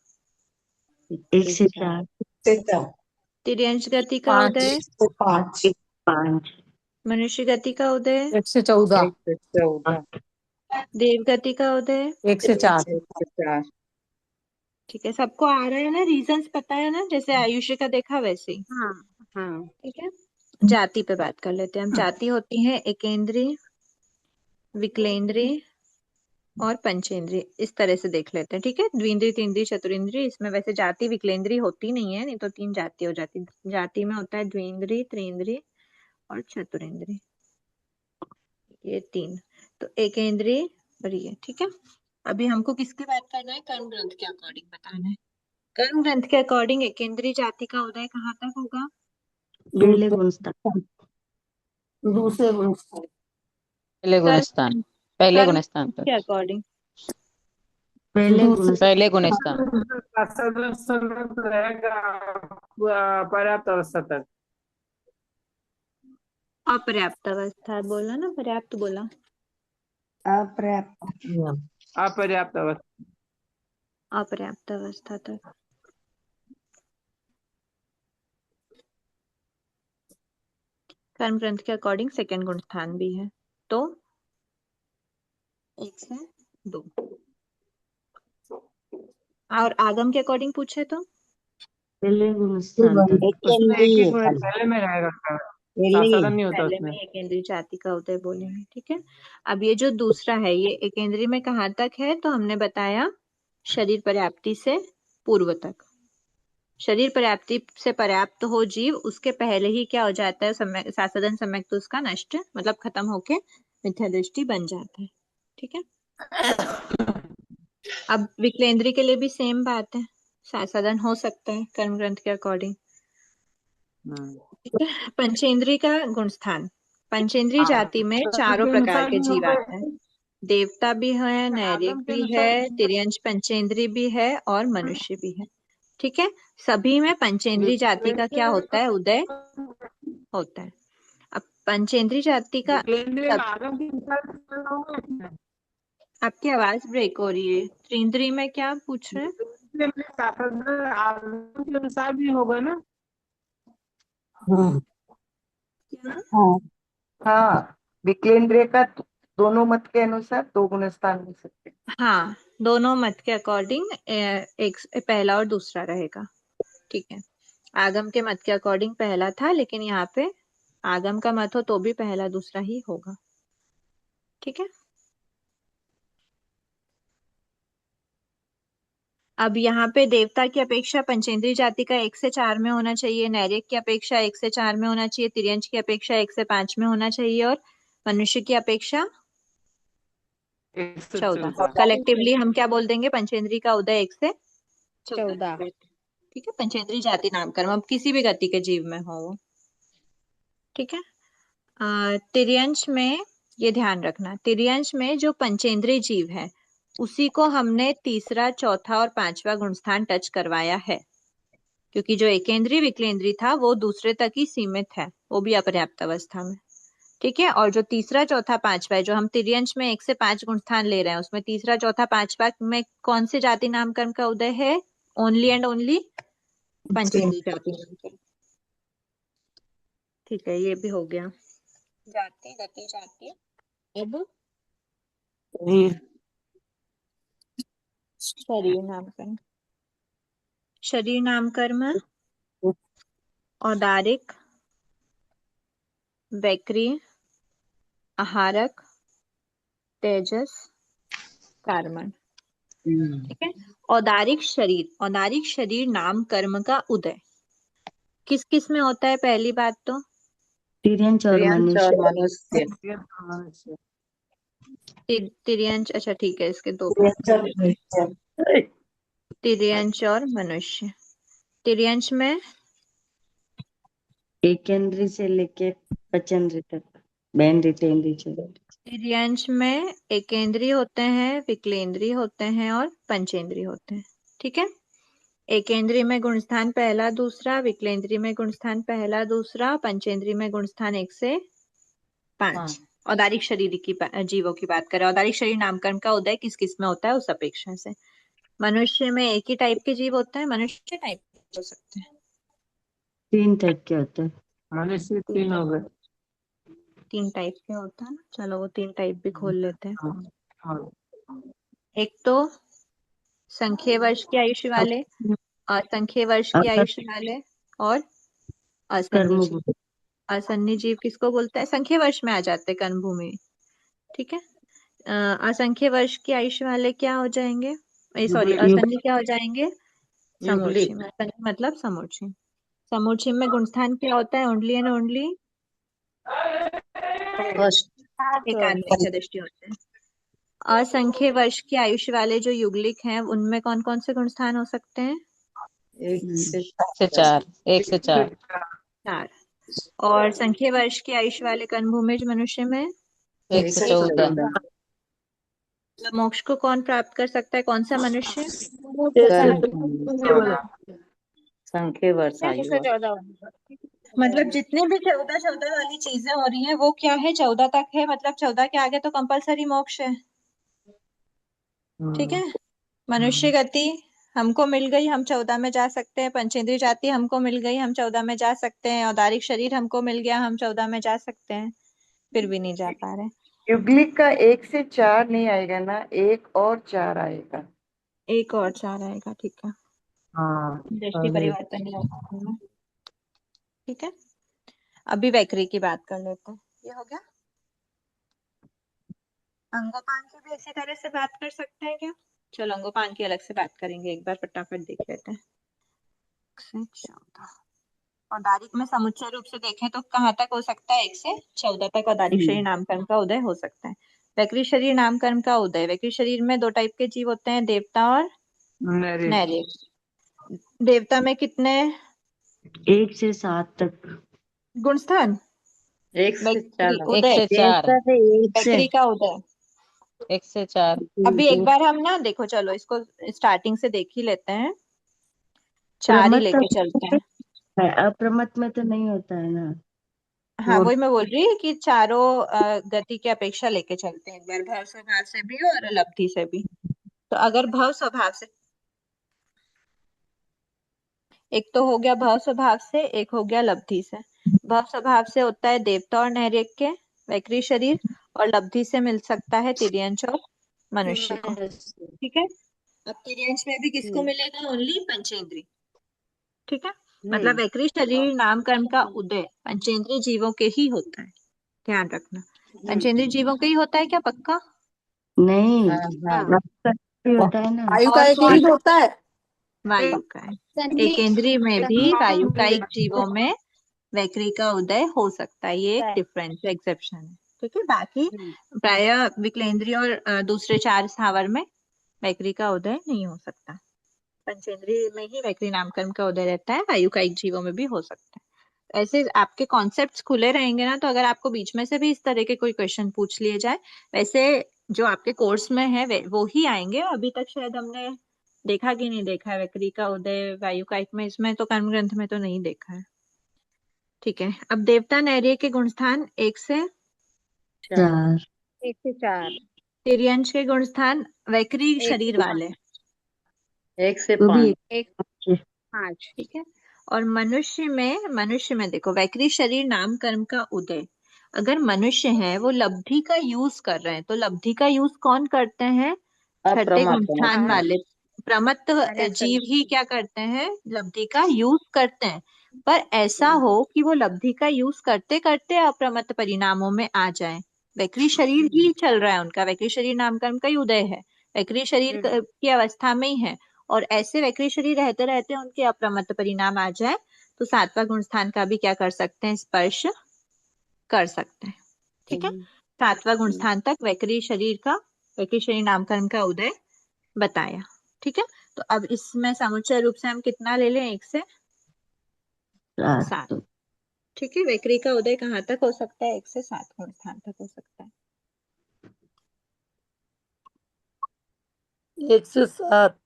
1 से 4, 1 से 4। तिर्यंश गति का 5 उदय, से 5। 5, मनुष्य गति का उदय, 1 से 14। 1 से 14। देव गति का उदय। 1 से 4। 1 से 4। ठीक है, सबको आ रहा है ना, रीजंस पता है ना, जैसे आयुष्य का देखा वैसे ही। हाँ हाँ। ठीक है, जाति पे बात कर लेते हैं हम। जाति होती है एकेंद्रीय, विकलेंद्रीय और पंचेंद्रीय, इस तरह से देख लेते हैं। ठीक है, द्विंद्रीय, तीन्द्रीय, चतुरिंद्रीय, इसमें वैसे जाति विकलेंद्रीय होती नहीं है, नहीं तो 3 जाति हो जाती। जाति में होता है द्विंद्रीय, त्रिंद्रीय और चतुरिंद्रीय, ये 3। तो एकेंद्रीय और ये। ठीक है, अभी हमको किसकी बात करना है? कर्म ग्रंथ के अकॉर्डिंग बताना है। कर्म ग्रंथ के अकॉर्डिंग एकेंद्रीय जाति का उदय कहाँ तक होगा? पहले गुण स्थान, दूसरे गुण स्थान। पहले गुणस्थान, कर्म पहले कर्म गुणस्थान पर, के अकॉर्डिंग पहले गुण पहले गुणस्थान। रहेगा पर्याप्त अवस्था तक। अपर्याप्त अवस्था बोला ना, पर्याप्त बोला। अपर्याप्त, अपर्याप्त अवस्था। अपर्याप्त अवस्था तक। कर्म ग्रंथ के अकॉर्डिंग सेकंड गुण स्थान भी है, तो 1 से 2। और आगम के अकॉर्डिंग पूछे तो पहले गुण स्थान तक। उसमें एक ही गुण पहले में रहेगा, साधारण नहीं होता पहले उसमें। में एकेंद्रीय जाति का उदय बोलेंगे। ठीक है, अब ये जो दूसरा है, ये एकेंद्रीय में कहाँ तक है? तो हमने बताया शरीर पर्याप्ति से पूर्व तक। शरीर पर्याप्ति से पर्याप्त हो जीव, उसके पहले ही क्या हो जाता है? समय सासदन सम्यक तो उसका नष्ट, मतलब खत्म होके मिथ्या दृष्टि बन जाता है। ठीक है, अब विकलेंद्रीय के लिए भी सेम बात है, सासदन हो सकता है कर्म ग्रंथ के अकॉर्डिंग। ठीक है, पंचेंद्रीय का गुण स्थान। पंचेंद्रीय जाति में चारों प्रकार के जीव आते हैं, देवता भी है, नैरिक भी है, तिर्यंश पंचेंद्रीय भी है और मनुष्य भी है। ठीक है, सभी में पंचेंद्रीय जाति का क्या होता है? उदय होता है। अब पंचेंद्रीय जाति का आपकी आवाज ब्रेक हो रही है। त्रिंद्रीय में क्या पूछ रहे हैं? के अनुसार भी होगा ना। हाँ, विकलेंद्रिय का दोनों मत के अनुसार 2 गुण स्थान मिल सकते हैं। हाँ, दोनों मत के अकॉर्डिंग एक पहला और दूसरा रहेगा। ठीक है, आगम के मत के अकॉर्डिंग पहला था, लेकिन यहाँ पे आगम का मत हो तो भी पहला दूसरा ही होगा। ठीक है, अब यहाँ पे देवता की अपेक्षा पंचेंद्रीय जाति का 1 से 4 में होना चाहिए, नैरिक की अपेक्षा 1 से 4 में होना चाहिए, तिर्यंश की अपेक्षा 1 से 5 में होना चाहिए और मनुष्य की अपेक्षा 14। कलेक्टिवली हम क्या बोल देंगे? पंचेंद्रीय का उदय 1 से 14। ठीक है, पंचेंद्रीय जाति नामकरण अब किसी भी गति के जीव में हो वो। ठीक है। तिर्यंश में ये ध्यान रखना, तिर्यंश में जो पंचेंद्रीय जीव है उसी को हमने तीसरा, चौथा और पांचवा गुणस्थान टच करवाया है, क्योंकि जो एकेंद्रीय विकेंद्रीय था वो दूसरे तक ही सीमित है, वो भी अपर्याप्त अवस्था में। ठीक है। और जो तीसरा, चौथा, पांचवा है, जो हम तिर्यंश में 1 से 5 गुणस्थान ले रहे हैं, उसमें तीसरा, चौथा, पांचवा में कौन से जाति नामकरण का उदय है? ओनली एंड ओनली पंचेंद्रीय जाति नामकरण। ठीक है, ये भी हो गया। जाति, गति, जाति। अब शरीर नामकरण। शरीर नामकरण औदारिक, वैक्री, आहारक, तेजस, कार्मण। ठीक है। औदारिक शरीर नाम कर्म का उदय किस किस में होता है? पहली बात तो तिर्यंच और प्रियंश और मनुष्य। मनुष्य। तिर्यंच, अच्छा ठीक है, इसके दो तिर्यंच और मनुष्य। तिर्यंच में एकेंद्रीय से लेके पचेंद्रीय तक, बेंद्रीय, तेंद्रीय, चौद्रीय। तिर्यंच में एकेंद्रीय होते हैं, विकलेंद्रीय होते हैं और पंचेंद्रीय होते हैं। ठीक है। एकेंद्रीय में गुणस्थान पहला, दूसरा, विकलेंद्रीय में गुणस्थान पहला, दूसरा, पंचेंद्रीय में गुणस्थान 1 से 5। औदारिक शरीर की जीवों की बात करें, औदारिक शरीर नामकरण का उदय किस किस में होता है उस अपेक्षा से? मनुष्य में एक ही टाइप के जीव होते हैं, मनुष्य टाइप हो सकते हैं। 3 टाइप के होते हैं। मनुष्य 3 हो गए। 3 टाइप के होता है ना, चलो वो 3 टाइप भी खोल लेते हैं। हाँ। एक तो संख्य वर्ष की आयुष्य वाले, असंख्य वर्ष की आयुष्य वाले और असन्नी जीव। असन्नी जीव किसको बोलते हैं? संख्य वर्ष में आ जाते हैं कर्म भूमि। ठीक है। असंख्य वर्ष की आयुष्य वाले क्या हो जाएंगे? सॉरी, असन्नी क्या हो जाएंगे? समूर्छिम। असन्नी मतलब समूर्छिम। समूर्छिम में गुणस्थान क्या होता है? ओनली एंड ओनली एकात्मिक चतुष्टय होते हैं। असंख्य वर्ष की आयुष्य वाले जो युगलिक हैं उनमें कौन कौन से गुणस्थान हो सकते हैं? 1 से 4, 1 से 4। 4। और संख्य वर्ष की आयुष्य वाले कर्मभूमिज मनुष्य में 1 से 14। तो मोक्ष को कौन प्राप्त कर सकता है? कौन सा मनुष्य? संख्य वर्ष आयु। मतलब जितने भी 14 वाली चीजें हो रही हैं वो क्या है? 14 तक है, मतलब 14 के आगे तो कंपलसरी मोक्ष है। ठीक है। मनुष्य गति हमको मिल गई, हम 14 में जा सकते हैं। पंचेंद्रीय जाति हमको मिल गई, हम 14 में जा सकते हैं। औदारिक शरीर हमको मिल गया, हम 14 में जा सकते हैं, फिर भी नहीं जा पा रहे। युगलिक का 1 से 4 नहीं आएगा ना, 1 और 4 आएगा। 1 और 4 आएगा। ठीक है। हाँ। दृष्टि परिवर्तन नहीं होगा उनमें। ठीक है। अभी वैखरी की बात कर लेते हैं। ये हो गया। अंगोपान की भी इसी तरह से बात कर सकते हैं क्या? चलो अंगोपान की अलग से बात करेंगे, एक बार फटाफट देख लेते हैं। 1 से 14 औदारिक में समुच्चय रूप से देखें तो कहाँ तक हो सकता है? 1 से 14 तक औदारिक शरीर नामकरण का उदय हो सकता है। वैक्री शरीर नामकरण का उदय, वैक्री शरीर में 2 टाइप के जीव होते हैं, देवता और नैरिक। देवता में कितने? 1 से 7 तक गुणस्थान? 1 से 4 उदय, 1 से 4। वैक्री का उदय 1 से 4। अभी एक बार हम ना देखो, चलो इसको स्टार्टिंग से देख ही लेते हैं। 4 ही लेके चलते हैं। अप्रमत में तो नहीं होता है ना। हाँ, वही मैं बोल रही हूँ कि चारों गति की अपेक्षा लेके चलते हैं, एक बार भाव स्वभाव से भी और लब्धि से भी। तो अगर भाव स्वभाव से, एक तो हो गया भाव स्वभाव से, एक हो गया लब्धि से। भाव स्वभाव से होता है देवता और नैरेक के वैक्री शरीर, और लब्धि से मिल सकता है तिर्यंच और मनुष्य को। ठीक है। अब तिर्यंच में भी किसको मिलेगा? ओनली पंचेंद्रीय। ठीक है। मतलब वैक्री शरीर नामकरण का उदय पंचेंद्रीय जीवों के ही होता है, ध्यान रखना। पंचेंद्रीय जीवों के ही होता है क्या? पक्का? नहीं, होता है ना। वायु का एक ही होता है। वायु का है। एकेंद्रीय में भी वायु का एक जीवों में वैक्री का उदय हो सकता है, ये एक डिफरेंस एक्सेप्शन है। ठीक है। बाकी प्राय विकलेंद्रीय और दूसरे 4 स्थावर में वैक्री का उदय नहीं हो सकता। पंचेंद्रिय में ही वैक्री नामकरण का उदय रहता है, वायुकायिक जीवों में भी हो सकता है। ऐसे आपके कॉन्सेप्ट्स खुले रहेंगे ना, तो अगर आपको बीच में से भी इस तरह के कोई क्वेश्चन पूछ लिए जाए, वैसे जो आपके कोर्स में है वो ही आएंगे। अभी तक शायद हमने देखा कि नहीं देखा है वैक्री का उदय वायुकायिक में, इसमें तो कर्म ग्रंथ में तो नहीं देखा है। ठीक है, अब देवता नैर्य के गुणस्थान 1 से 4 1 से 4 तिर्यंश के गुणस्थान वैक्री 1 शरीर से वाले। 1 से वो भी 5। 1 से 5 ठीक है, और मनुष्य में देखो वैक्री शरीर नाम कर्म का उदय, अगर मनुष्य है वो लब्धि का यूज कर रहे हैं, तो लब्धि का यूज कौन करते हैं? छठे अप्रमत्त गुणस्थान आहार वाले प्रमत्त आहार जीव ही क्या करते हैं? लब्धि का यूज करते हैं। पर ऐसा हो कि वो लब्धि का यूज करते करते अप्रमत्त परिणामों में आ जाए, वैक्री शरीर ही चल रहा है उनका, वैक्री शरीर नामकर्म का ही उदय है, वैक्री शरीर की अवस्था में ही है, और ऐसे वैक्री शरीर रहते रहते उनके अप्रमत्त परिणाम आ जाए, तो 7वां गुण स्थान का भी क्या कर सकते हैं? स्पर्श कर सकते हैं। ठीक है, 7वां गुण स्थान तक वैक्री शरीर नामकर्म का उदय बताया। ठीक है, तो अब इसमें समुच्चय रूप से हम कितना ले लें? 1 से 7। ठीक है, वैक्री का उदय कहाँ तक हो सकता है? 1 से 7 गुण स्थान तक हो सकता है। 1 से 7।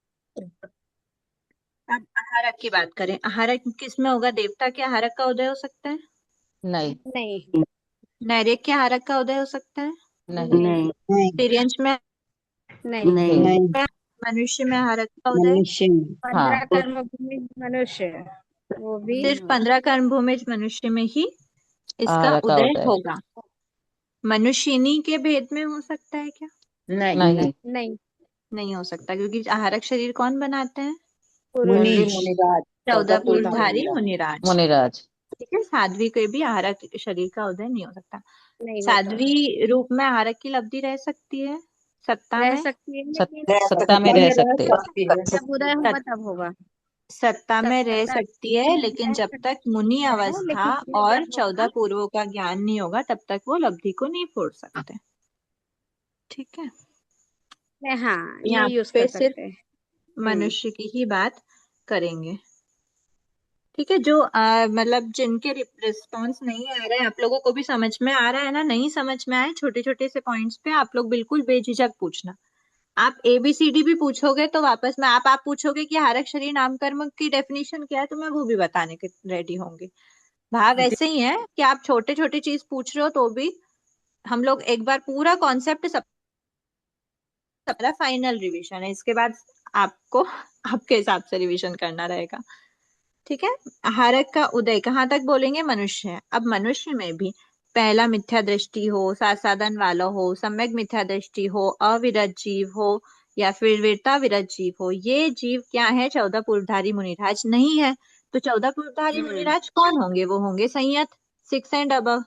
अब आहारक की बात करें, आहारक किस में होगा? देवता के आहारक का उदय हो सकता है? नहीं नहीं नैरेक के आहारक का उदय हो सकता है? नहीं नहीं तिर्यंश में? नहीं नहीं मनुष्य में आहारक का उदय? मनुष्य में 15 कर्मभूमि मनुष्य, वो भी सिर्फ 15 कर्म भूमि मनुष्य में ही इसका आहार का उदय उदय होगा। मनुष्यनी के भेद में हो सकता है क्या? नहीं। नहीं नहीं। नहीं हो सकता, क्योंकि आहारक शरीर कौन बनाते हैं? पुरुष ओनली मुनिराज, 14 पूर्वधारी पूर्वधारी मुनिराज। मुनिराज। मुनिराज ठीक है, साध्वी कोई भी आहारक शरीर का उदय नहीं हो सकता। नहीं होता, साध्वी रूप में आहारक की लब्धि रह सकती है सत्ता रह में? सकती है, सत, लेकिन सत्ता में रह सकते हैं। सकती है। जब उदय होगा तब होगा। सत्ता में रह सत्ता सकती है, लेकिन जब तक मुनि है, अवस्था लेकिन और जब 14 पूर्वों का ज्ञान नहीं होगा तब तक वो लब्धि को नहीं फोड़ सकते। ठीक है, हाँ यहाँ नहीं यूज पे कर सिर्फ सकते। मनुष्य की ही बात करेंगे। ठीक है, जो मतलब जिनके रिस्पॉन्स नहीं आ रहा है, आप लोगों को भी समझ में आ रहा है ना? नहीं समझ में आए छोटे छोटे से पॉइंट्स पे आप लोग बिल्कुल बेझिझक पूछना। आप ABCD भी पूछोगे तो वापस में आप पूछोगे कि हारक शरीर नामकर्म की डेफिनेशन क्या है, तो मैं वो भी बताने के रेडी होंगी। भाग ऐसे ही है कि आप छोटे छोटे चीज पूछ रहे हो तो भी हम लोग एक बार पूरा कॉन्सेप्ट सब फाइनल रिवीजन है, इसके बाद आपको आपके हिसाब से रिवीजन करना रहेगा। ठीक है, हारक का उदय कहाँ तक बोलेंगे? मनुष्य है। अब मनुष्य में भी पहला मिथ्या दृष्टि हो, साधन वाला हो, सम्यक मिथ्या दृष्टि हो, अविरत जीव हो, या फिर वीरता विरत जीव हो, ये जीव क्या है? 14 पूर्वधारी मुनिराज नहीं है। तो 14 पूर्वधारी मुनिराज कौन होंगे? वो होंगे संयत, 6 एंड अबव।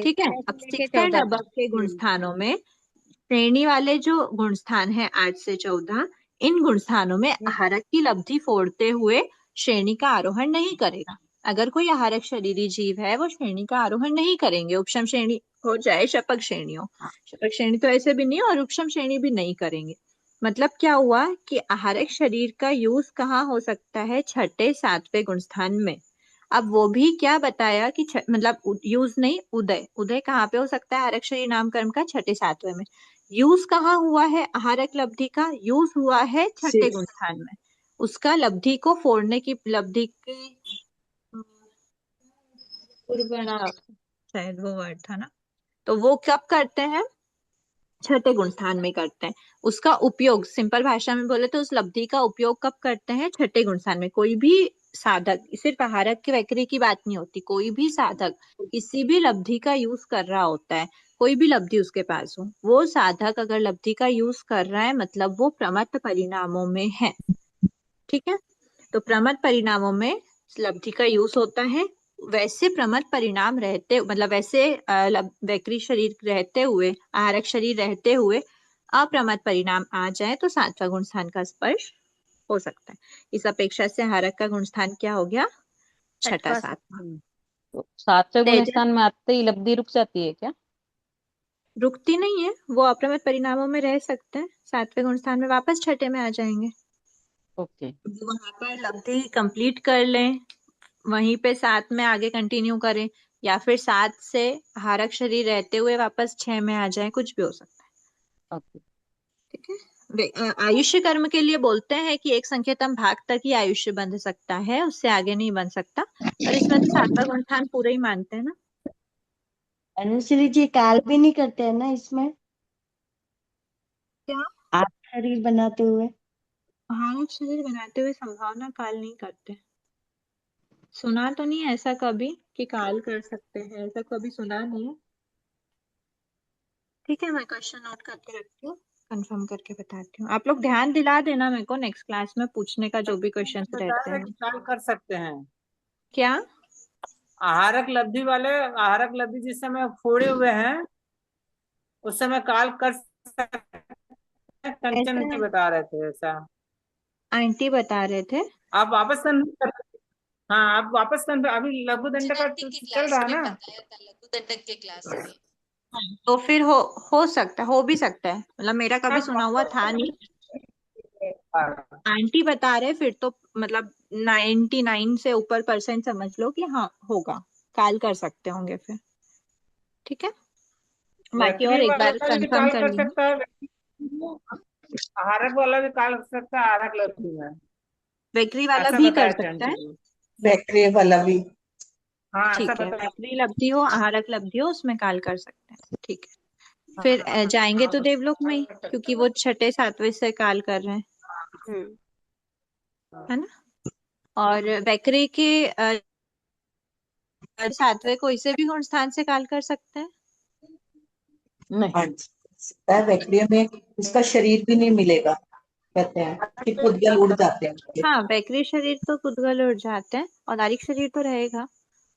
ठीक है, 6 अब से लेके 6 एंड 14 अबव तक। के गुण स्थानों में श्रेणी वाले जो गुण स्थान है 8 से 14, इन गुण स्थानों में आहारक की लब्धि फोड़ते हुए श्रेणी का आरोहण नहीं करेगा। अगर कोई आहारक शरीरी जीव है वो श्रेणी का आरोहण नहीं करेंगे, उपशम श्रेणी हो चाहे शपक श्रेणी हो। शपक श्रेणी तो ऐसे भी नहीं, और उपशम श्रेणी भी नहीं करेंगे। मतलब क्या हुआ कि आहारक शरीर का यूज कहाँ हो सकता है? 6ठे 7वें गुण स्थान में। अब वो भी क्या बताया कि मतलब यूज नहीं, उदय। उदय कहाँ पे हो सकता है आहारक शरीर नामकर्म का? 6ठे 7वें में। यूज कहाँ हुआ है आहारक लब्धि का? यूज हुआ है 6ठे गुण स्थान में। उसका लब्धि को फोड़ने की, लब्धि की पूर्वणा, शायद वो वर्ड था ना, तो वो कब करते हैं? 6ठे गुण स्थान में करते हैं। उसका उपयोग सिंपल भाषा में बोले तो उस लब्धि का उपयोग कब करते हैं? 6ठे गुण स्थान में। कोई भी साधक, सिर्फ आहारक की वैक्री की बात नहीं होती, कोई भी साधक किसी भी लब्धि का यूज कर रहा होता है, कोई भी लब्धि उसके पास हो, वो साधक अगर लब्धि का यूज कर रहा है मतलब वो प्रमत्त परिणामों में है। ठीक है, तो प्रमत्त परिणामों में लब्धि का यूज होता है। वैसे प्रमत्त परिणाम रहते, मतलब वैसे वैक्री शरीर रहते हुए, आहारक शरीर रहते हुए अप्रमत्त परिणाम आ जाए तो 7वां गुण स्थान का स्पर्श हो सकता है। इस अपेक्षा से आहारक का गुण स्थान क्या हो गया? 6ठा 7वां। तो 7वें गुण तेजस स्थान में आते ही लब्धि रुक जाती है क्या? रुकती नहीं है, वो अप्रमत्त परिणामों में रह सकते हैं, 7वें गुण स्थान में वापस 6ठे में आ जाएंगे। ओके। वहां पर लब्धि कंप्लीट कर लें, वहीं पे 7 में आगे कंटिन्यू करें, या फिर 7 से हारक शरीर रहते हुए वापस 6 में आ जाए, कुछ भी हो सकता है। ओके। ठीक है। आयुष्य कर्म के लिए बोलते हैं कि एक संख्यातम भाग तक ही आयुष्य बंध सकता है, उससे आगे नहीं बन सकता, और इसमें तो 7वां गुणस्थान पूरा ही मानते हैं ना। अनुश्री जी काल भी नहीं करते हैं ना इसमें, क्या? आप शरीर बनाते हुए? हारक शरीर बनाते हुए संभावना काल नहीं करते। सुना तो नहीं है ऐसा कभी कि काल कर सकते हैं, ऐसा कभी सुना नहीं है। ठीक है, मैं क्वेश्चन नोट करके रखती हूँ, कंफर्म करके बताती हूँ। आप लोग ध्यान दिला देना मेरे को नेक्स्ट क्लास में पूछने का, जो भी क्वेश्चन बता रहते रहे हैं। कि काल कर सकते हैं। क्या? आहारक लब्धि वाले, आहारक लब्धि जिस समय फोड़े हुए हैं उस समय काल कर सकते हैं। कंचन ऐसे जी बता रहे थे ऐसा। आंटी बता रहे थे। आप वापस कंफर्म कर। हाँ, आप वापस कंफर्म, अभी लघु दंड का चल रहा है ना। तो फिर हो सकता, हो भी सकता है, मतलब मेरा कभी सुना हुआ था नहीं। आंटी बता रहे फिर तो मतलब 99 से ऊपर % समझ लो कि हाँ होगा, काल कर सकते होंगे फिर। ठीक है, बाकी और बैटरी एक बार वाला भी कंफर्म काल कर कर लेना। सकता है, आहारक वाला भी काल कर सकता है, आहारक लब्धि में बैटरी वाला ऐसा भी कर बताया थे सकता आंटी है। जी। बैटरी वाला भी। हाँ, ऐसा ठीक है, बताया। बैटरी लब्धि हो, आहारक लब्धि हो, उसमें काल कर सकते हैं। ठीक है, फिर जाएंगे तो देवलोक में ही, क्योंकि वो 6ठे 7वें से काल कर रहे हैं, है ना। और बैकरी के 7वें को इसे भी गुण स्थान से काल कर सकते हैं। हाँ जी, सकता है बैक्टीरिया में उसका शरीर भी नहीं मिलेगा, कहते हैं कि पुद्गल उड़ जाते हैं उसके। हाँ, बैकरी शरीर तो पुद्गल उड़ जाते हैं, औदारिक शरीर तो रहेगा।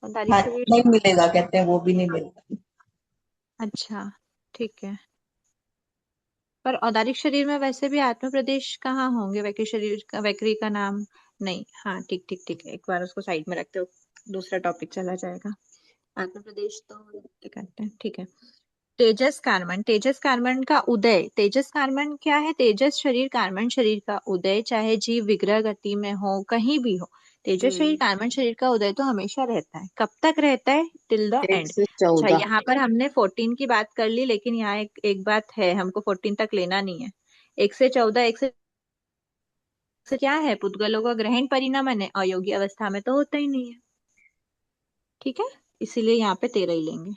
औदारिक हाँ, शरीर, नहीं मिलेगा, कहते हैं वो भी नहीं मिलेगा। अच्छा ठीक है। पर औदारिक शरीर में वैसे भी आत्म प्रदेश कहाँ होंगे, वैकरी शरीर का, वैकरी का नाम नहीं। हाँ ठीक ठीक ठीक है, एक बार उसको साइड में रखते हो, दूसरा टॉपिक चला जाएगा। आत्म प्रदेश तो करते हैं, ठीक है। तेजस कार्बन, तेजस कार्बन का उदय, तेजस कार्बन क्या है? तेजस शरीर, कार्बन शरीर का उदय, चाहे जीव विग्रह गति में हो, कहीं भी हो, तेजस शरीर कार्बन शरीर का उदय तो हमेशा रहता है। कब तक रहता है? Till the 1 and. से अच्छा, 14। यहाँ पर हमने 14 की बात कर ली, लेकिन यहाँ एक बात है, हमको 14 तक लेना नहीं है। 1 से 14, 1 से क्या है? पुद्गलों का ग्रहण परिणमन है, अयोगी अवस्था में तो होता ही नहीं है। ठीक है, इसीलिए यहाँ पे 13 ही लेंगे।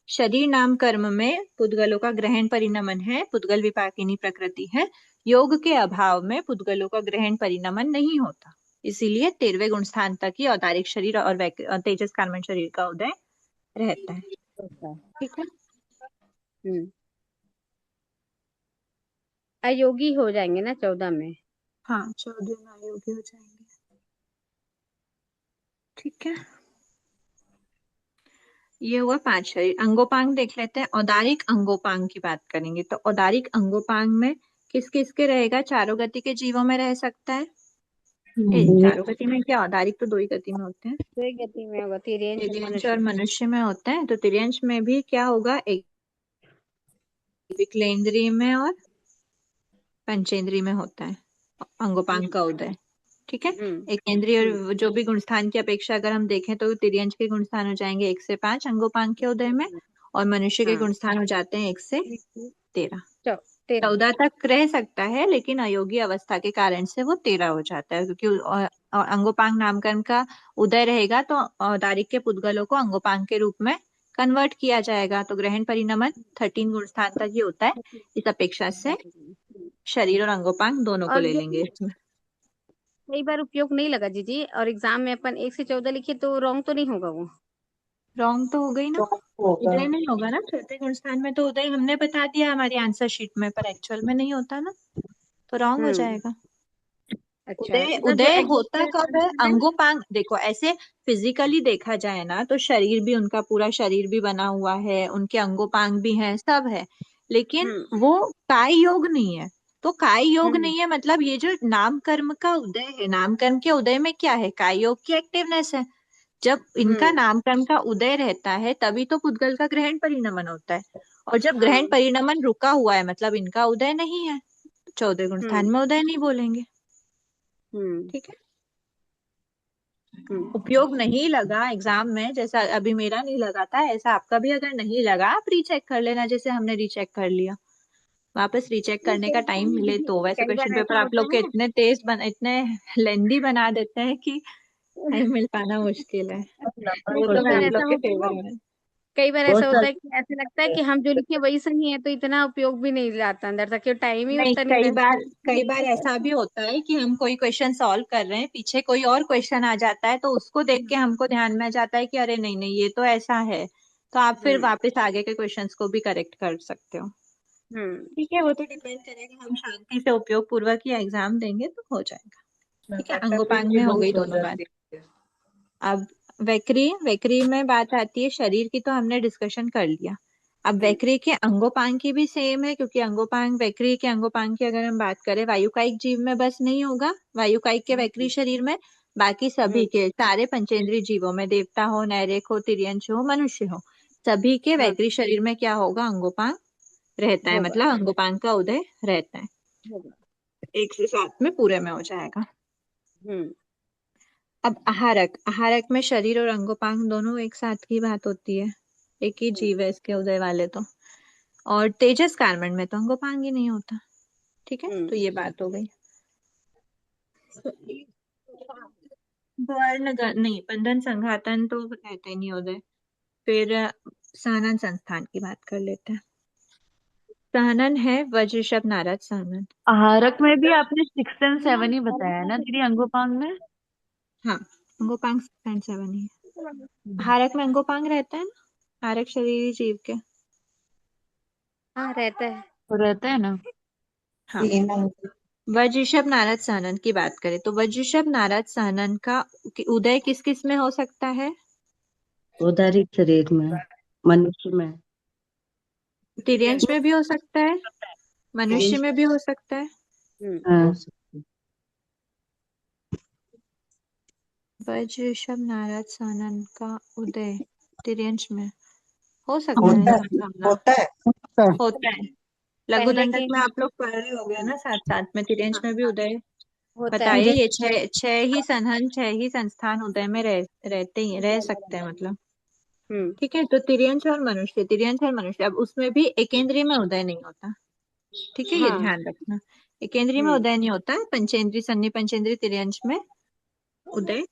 शरीर नाम कर्म में पुद्गलों का ग्रहण परिणमन है, पुद्गल विपाकिनी प्रकृति है, योग के अभाव में पुद्गलों का ग्रहण परिणमन नहीं होता, इसीलिए 13वें गुण स्थान तक ही औदारिक शरीर और तेजस कार्बन शरीर का उदय रहता है। ठीक है, अयोगी हो जाएंगे ना 14 में। हाँ 14 में अयोगी हो जाएंगे। ठीक है, ये हुआ 5 शरीर। अंगोपांग देख लेते हैं, औदारिक अंगोपांग की बात करेंगे तो औदारिक अंगोपांग में किस किस के रहेगा? चारों गति के जीवों में रह सकता है। चारों गति में क्या, औदारिक तो 2 ही गति में होते हैं, तो एक गति में होगा, तिर्यंश और तिर्यंश और मनुष्य। मनुष्य में होते हैं। तो तिर्यंश में भी क्या होगा? एक विकलेंद्रिय में और पंचेंद्रिय में होता है अंगोपांग का उदय। ठीक है, एक केंद्रीय और जो भी गुणस्थान की अपेक्षा अगर हम देखें तो तिर्यंश के गुणस्थान हो जाएंगे 1 से 5 अंगोपांग के उदय में, और मनुष्य के गुणस्थान हो जाते हैं 1 से 13। 14 तक रह सकता है, लेकिन अयोगी अवस्था के कारण से वो 13 हो जाता है, क्योंकि अंगोपांग नामकरण का उदय रहेगा तो औदारिक के पुद्गलों को अंगोपांग के रूप में कन्वर्ट किया जाएगा, तो ग्रहण परिणमन 13 गुण स्थान तक ही होता है। इस अपेक्षा से शरीर और अंगोपांग दोनों को और ले ये लेंगे इसमें। कई बार उपयोग नहीं लगा जी, और एग्जाम में अपन 1 से 14 लिखे तो रॉन्ग तो नहीं होगा वो? रॉन्ग तो हो गई ना, तो होगा। उदय नहीं होगा ना, चौथे गुण स्थान में तो उदय हमने बता दिया हमारी आंसर शीट में, पर एक्चुअल में नहीं होता ना, तो रॉन्ग हो जाएगा। अच्छा, उदय मतलब जो उदय होता कब है? एग्जाम में अंगोपांग देखो, ऐसे फिजिकली देखा जाए ना तो शरीर भी, उनका पूरा शरीर भी बना हुआ है, उनके अंगोपांग भी हैं, सब है, लेकिन वो काय योग नहीं है। तो काय योग नहीं है मतलब ये जो नाम कर्म का उदय है, नाम कर्म के उदय में क्या है? काय योग की एक्टिवनेस है। जब इनका नाम कर्म का उदय रहता है तभी तो पुद्गल का ग्रहण परिणमन होता है, और जब ग्रहण परिणमन रुका हुआ है मतलब इनका उदय नहीं है, 14 गुण स्थान में उदय नहीं बोलेंगे। ठीक है। उपयोग नहीं लगा एग्जाम में, जैसा अभी मेरा नहीं लगा था, ऐसा आपका भी अगर नहीं लगा आप रीचेक कर लेना, जैसे हमने रीचेक कर लिया। वापस रीचेक करने का टाइम मिले तो। वैसे कई क्वेश्चन बार पेपर ऐसा आप लोग के होता है इतने तेज इतने लेंदी बना देते हैं कि टाइम मिल पाना मुश्किल है। वो कई तो मैं बार आप ऐसा लोग के होता फेवर है में। कई बार बहुत ऐसा होता सारे है कि ऐसा लगता है कि हम जो लिखे वही सही है, तो इतना उपयोग भी नहीं लाता अंदर तक, कि टाइम ही नहीं, उतना नहीं कई बार ऐसा भी होता है कि हम कोई क्वेश्चन सॉल्व कर रहे हैं, पीछे कोई और क्वेश्चन आ जाता है, तो उसको देख के हमको ध्यान में आ जाता है कि अरे नहीं नहीं ये तो ऐसा है, तो आप फिर वापस आगे के क्वेश्चंस को भी करेक्ट कर सकते हो। ठीक है, वो तो डिपेंड करेगा, हम शांति से उपयोग पूर्वक ही एग्जाम देंगे तो हो जाएगा। ठीक है, अंगोपांग में हो गई दोनों बात। अब वैक्री में बात आती है शरीर की, तो हमने डिस्कशन कर लिया। अब वैक्री के अंगोपांग की भी सेम है, क्योंकि अंगोपांग वैक्री के अंगोपांग की अगर हम बात करें, वायुकायिक जीव में बस नहीं होगा, वायुकायिक के वैक्री शरीर में, बाकी सभी के सारे पंचेंद्रीय जीवों में, देवता हो, नैरेक हो, तिर्यंश हो, मनुष्य हो, सभी के वैक्री शरीर में क्या होगा, अंगोपांग रहता है, मतलब अंगोपांग का उदय रहता है, एक से साथ में पूरे में हो जाएगा। अब आहारक में शरीर और अंगोपांग दोनों एक साथ की बात होती है, एक ही जीव है इसके उदय वाले तो। और तेजस कार्बन में तो अंगोपांग ही नहीं होता। ठीक है, तो ये बात हो गई। नहीं, बंधन संघातन तो रहते ही नहीं उदय। फिर सहनन संस्थान की बात कर लेते हैं। सहनन है वज्रषभ नारद सहनन। आहारक में भी आपने 6 and 7 ही बताया है ना दीदी, अंगोपांग में? हाँ, अंगोपांग 6 and 7 ही है। आहारक में अंगोपांग रहता है ना, आहारक शरीरी जीव के। हाँ रहता है। तो रहता है ना। हाँ, वज्रषभ नारद सहनन की बात करें तो वज्रषभ नारद सहनन का उदय किस किस में हो सकता है? औदारिक शरीर में, मनुष्य में, तिर्यंश में भी हो सकता है, मनुष्य में भी हो सकता है। हाँ, वज्रषभ नारद सहनन का उदय तिर्यंश में हो सकता है, संभावना होता है। होता है। लघु पहले दंडक के में आप लोग पढ़ रहे हो गए ना, साथ साथ में तिर्यंश में भी उदय होता बताइए। है। ये छह ही संहन, 6 ही संस्थान उदय में रहते ही रह सकते हैं, मतलब। ठीक है, तो तिर्यंश और मनुष्य, अब उसमें भी एकेंद्रीय में उदय नहीं होता। ठीक है, ये ध्यान रखना, एकेंद्रीय में उदय नहीं होता है। पंचेंद्रीय, सन्नि पंचेंद्रीय तिर्यंश में उदय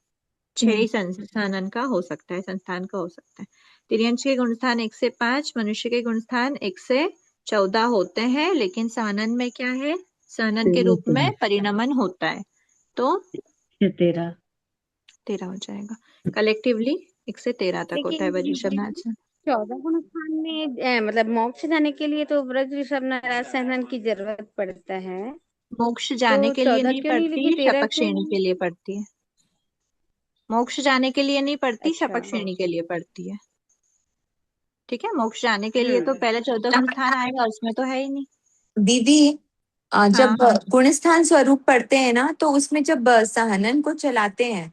6 ही संस्थान का हो सकता है, संस्थान का हो सकता है। तिर्यंश के गुणस्थान 1 से 5, मनुष्य के गुणस्थान 1 से 14 होते हैं, लेकिन सहनन में क्या है, सहनन के रूप में परिणमन होता है, तो 13 13 हो जाएगा। कलेक्टिवली 1 से 13 तक होता है वज्रषभ नारद सहनन। 14 गुणस्थान में मतलब मोक्ष जाने के लिए तो व्रज ऋषभ नारायण सहनन की जरूरत पड़ता है, मोक्ष तो जाने के लिए 14 नहीं क्यों नहीं लिखी, पड़ती, 13 शपथ क्यों? श्रेणी के लिए पड़ती है। मोक्ष जाने के लिए नहीं पड़ती, अच्छा। शपथ श्रेणी के लिए पड़ती है। ठीक है, मोक्ष जाने के लिए तो पहले 14 गुणस्थान आएगा, उसमें तो है ही नहीं। दीदी जब हाँ गुणस्थान स्वरूप पढ़ते हैं ना, तो उसमें जब सहनन को चलाते हैं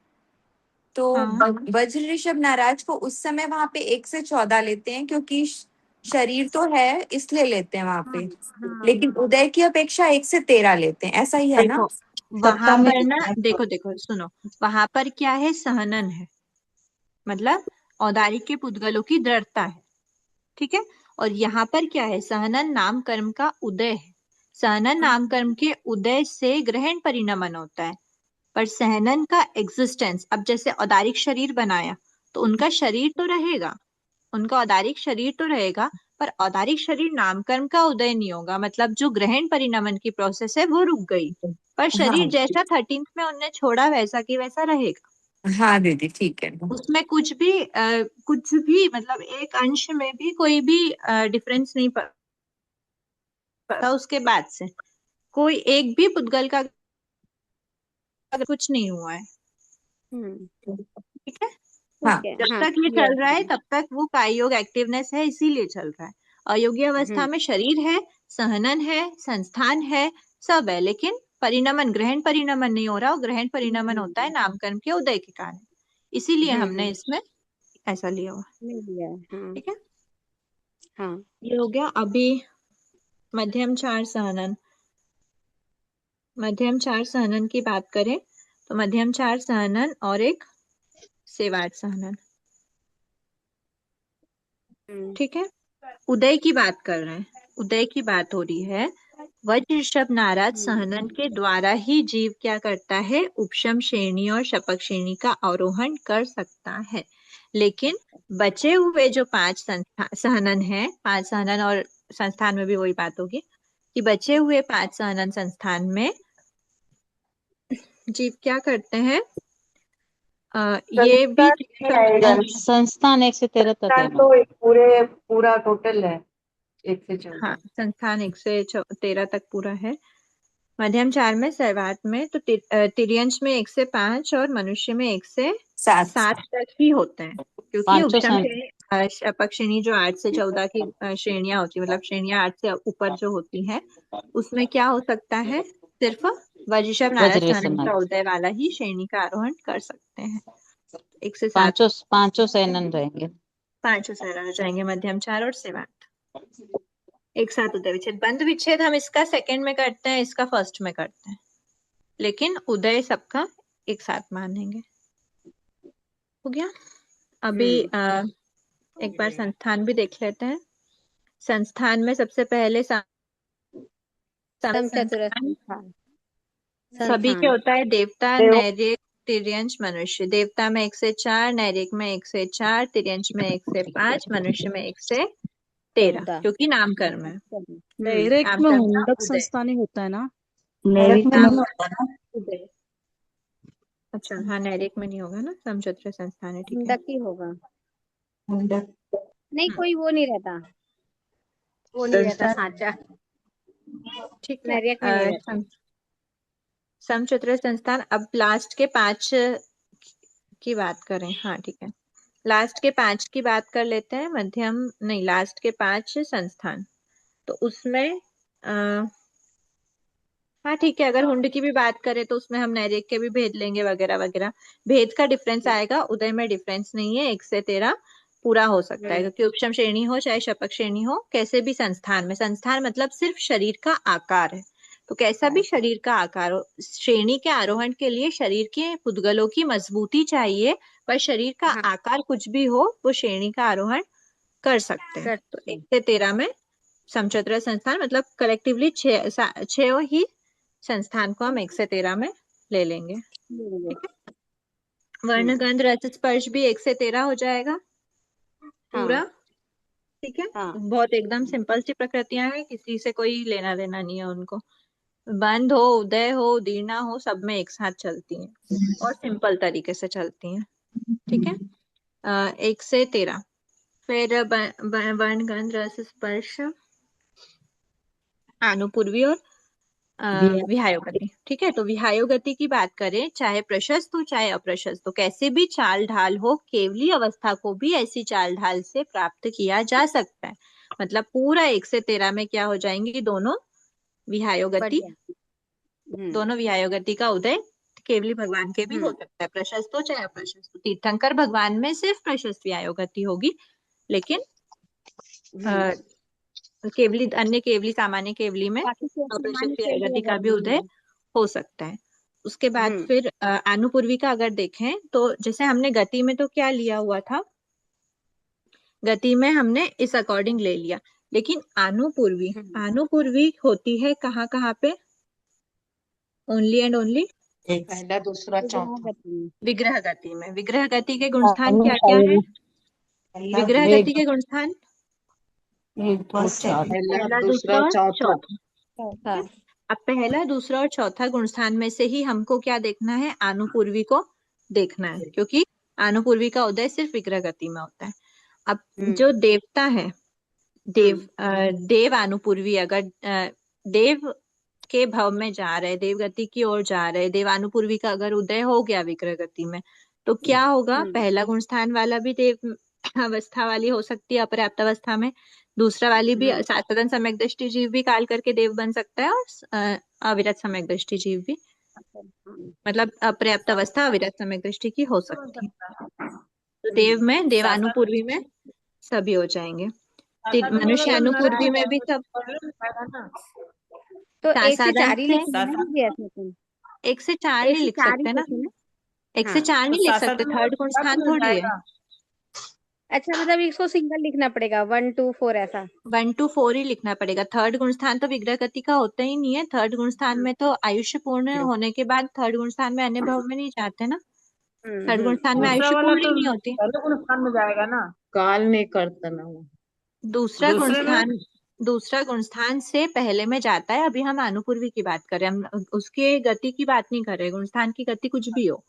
तो हाँ वज्र ऋषभ नाराज को उस समय वहां पे 1 से 14 लेते हैं, क्योंकि शरीर तो है इसलिए लेते हैं वहां पे, लेकिन उदय की अपेक्षा 1 से 13 लेते हैं, ऐसा ही है ना? देखो, वहां पर ना, देखो सुनो, वहां पर क्या है, सहनन है, मतलब औदारिक के पुद्गलों की दृढ़ता है। ठीक है, और यहाँ पर क्या है, सहनन नाम कर्म का उदय है। सहनन नाम कर्म के उदय से ग्रहण परिणमन होता है, पर सहनन का एग्जिस्टेंस, अब जैसे औदारिक शरीर बनाया तो उनका शरीर तो रहेगा, उनका औदारिक शरीर तो रहेगा, पर औदारिक शरीर नामकर्म का उदय नहीं होगा, मतलब जो ग्रहण परिणमन की प्रोसेस है वो रुक गई, पर शरीर हाँ जैसा 13th में उनने छोड़ा वैसा की वैसा रहेगा। हाँ दीदी, ठीक है। उसमें कुछ भी मतलब एक अंश में भी कोई भी डिफरेंस नहीं पड़ता। उसके बाद से कोई एक भी पुद्गल का कुछ नहीं हुआ है। ठीक है, हाँ जब तक ये चल रहा है तब तक वो कायोग एक्टिवनेस है, इसीलिए चल रहा है। अयोग्य अवस्था में शरीर है, सहनन है, संस्थान है, सब है, लेकिन परिणमन, ग्रहण परिणमन नहीं हो रहा, और ग्रहण परिणमन होता है नामकर्म के उदय के कारण, इसीलिए हमने इसमें ऐसा लिया हुआ। ठीक है, हाँ ये हो गया। अभी मध्यम चार सहनन की बात करें तो मध्यम 4 सहनन और एक सेवाट सहनन। ठीक है, उदय की बात कर रहे हैं, उदय की बात हो रही है। वज्र ऋषभ नारद सहनन के द्वारा ही जीव क्या करता है, उपशम श्रेणी और शपक श्रेणी का आरोहण कर सकता है। लेकिन बचे हुए जो 5 सहनन है, 5 सहनन और संस्थान में भी वही बात होगी कि बचे हुए 5 सहनन संस्थान में जीव क्या करते हैं, ये भी संस्थान 1 से 13 तक है। तो पूरा टोटल है 1 से 14। हाँ, संस्थान 1 से 13 तक पूरा है। मध्यम 4 में, सर्वात में, तो तिर्यंश में 1 से 5 और मनुष्य में 1 से 7 तक ही होते हैं, क्योंकि पांचों उपशम श्रेणी शपक श्रेणी जो 8 से 14 की श्रेणियां होती है, मतलब श्रेणियां 8 से ऊपर जो होती है, उसमें क्या हो सकता है, सिर्फ वज्र ऋषभ नारद सहनन का उदय वाला ही श्रेणी का आरोहण कर सकते हैं। 1 से 7 पांचों सहनन रहेंगे। 5 सहनन हो जाएंगे, मध्यम 4 और सेवाट एक साथ उदय विच्छेद। बंध विच्छेद हम इसका सेकंड में करते हैं, इसका फर्स्ट में करते हैं, लेकिन उदय सबका एक साथ मानेंगे। हो गया। अभी एक बार संस्थान भी देख लेते हैं। संस्थान में सबसे पहले सभी के होता है देवता, नैरेक, तिर्यंश, मनुष्य। देवता में 1 से 4, नैरेक में 1 से 4, तिर्यंश में 1 से 5, मनुष्य में 1 से 13, क्योंकि नामकर्म है। नैरेक में मुंडक संस्थानी होता है ना? नैरेक में नहीं होता ना। अच्छा, हाँ, नैरेक में नहीं होगा ना, समचत्र संस्थान है। ठीक है, मुंडक ही होगा, मुंडक नहीं कोई वो नहीं रहता, वो नहीं रहता सांचा। ठीक है। नैरेक में नहीं रहता। समचत्र संस्थान। अब लास्ट के 5 की बात करें। हाँ, ठीक है, लास्ट के 5 की बात कर लेते हैं। मध्यम नहीं, लास्ट के 5 संस्थान, तो उसमें हाँ ठीक है, अगर हुंड की भी बात करें तो उसमें हम नैरेक के भी भेद लेंगे वगैरह वगैरह। भेद का डिफरेंस आएगा, उदय में डिफरेंस नहीं है। 1 से 13 पूरा हो सकता है, क्योंकि उपशम श्रेणी हो चाहे शपक श्रेणी हो, कैसे भी संस्थान में, संस्थान मतलब सिर्फ शरीर का आकार है, तो कैसा भी शरीर का आकार हो, श्रेणी के आरोहण के लिए शरीर के पुद्गलों की मजबूती चाहिए, पर शरीर का आकार कुछ भी हो, वो श्रेणी का आरोहण कर सकते हैं। तो 1 से 13 में समचत्र संस्थान, मतलब कलेक्टिवली 6 ही संस्थान को हम 1 से 13 में ले लेंगे। ठीक है, वर्ण गंध रस स्पर्श भी 1 से 13 हो जाएगा पूरा। ठीक है, बहुत एकदम सिंपल सी प्रकृतियां हैं, किसी से कोई लेना देना नहीं है उनको। बंध हो, उदय हो, दीर्णा हो, सब में एक साथ चलती हैं और सिंपल तरीके से चलती हैं। ठीक है, 1 से 13। फिर वर्ण गंध रस स्पर्श आनुपूर्वी और विहायोगति। ठीक है, तो विहायोगति की बात करें, चाहे प्रशस्त हो चाहे अप्रशस्त हो, कैसे भी चाल ढाल हो, केवली अवस्था को भी ऐसी चाल ढाल से प्राप्त किया जा सकता है। मतलब पूरा 1 से 13 में क्या हो जाएंगी, दोनों विहायोगति, दोनों विहायोगति का उदय केवली भगवान के भी हो सकता है, प्रशस्त हो चाहे अप्रशस्त हो। तीर्थंकर भगवान में सिर्फ प्रशस्त विहायोगति होगी, लेकिन केवली, अन्य केवली, सामान्य केवली में अप्रशस्त विहायोगति का भी उदय हो सकता है। उसके बाद फिर आनुपूर्वी का अगर देखें तो जैसे हमने गति में तो क्या लिया हुआ था, गति में हमने इस अकॉर्डिंग ले लिया, लेकिन आनुपूर्वी, आनुपूर्वी होती है कहाँ कहाँ पे, ओनली एंड ओनली पहला दूसरा चौथा विग्रह गति में। विग्रह गति के गुणस्थान क्या क्या है, विग्रह गति के गुणस्थान पहला दूसरा चौथा। अब पहला दूसरा और चौथा गुणस्थान में से ही हमको क्या देखना है, आनुपूर्वी को देखना है, क्योंकि आनुपूर्वी का उदय सिर्फ विग्रह गति में होता है। अब जो देवता है, देव आनुपूर्वी, अगर देव के भव में जा रहे, देव गति की ओर जा रहे, देवानुपूर्वी का अगर उदय हो गया विग्रह गति में, तो क्या होगा, पहला गुणस्थान वाला भी देव अवस्था वाली हो सकती है अपर्याप्त अवस्था में, दूसरा वाली भी सदन सम्यक दृष्टि जीव भी काल करके देव बन सकता है, और अविरत सम्यक दृष्टि जीव भी, मतलब अपर्याप्त अवस्था अविरत सम्यक दृष्टि की हो सकती है। तो देव में, देवानुपूर्वी में सभी हो जाएंगे, मनुष्य अनुपूर्वी में भी सब। तो 1 से 4 ही लिखेंगे ना, 1 से 4 1 नहीं से लिख 4 ही सकते ना, लिखे ना? 1 से हाँ 4 तो नहीं लिख सकते, शासन में थर्ड गुण क्या स्थान हो थोड़ी है। जाएगा? अच्छा, मतलब इसको सिंगल लिखना पड़ेगा 1 2 4 ऐसा। 1 to 4 ही लिखना पड़ेगा। थर्ड गुण स्थान तो विग्रह गति का होता ही नहीं है। थर्ड गुण स्थान में तो आयुष्य पूर्ण होने के बाद थर्ड गुण स्थान में अन्य भाव में नहीं जाते ना। थर्ड गुण स्थान में दूसरा आयुष्य वाला पूर्ण ही तो नहीं होती। पहले गुण स्थान में जाएगा ना। काल नहीं करता ना वो। दूसरा गुण दूसरे में स्थान, दूसरा गुण स्थान से पहले में जाता है। अभी हम अनुपूर्वी की बात कर रहे हैं, हम उसके गति की बात नहीं कर रहे। गुण स्थान की गति कुछ भी हो,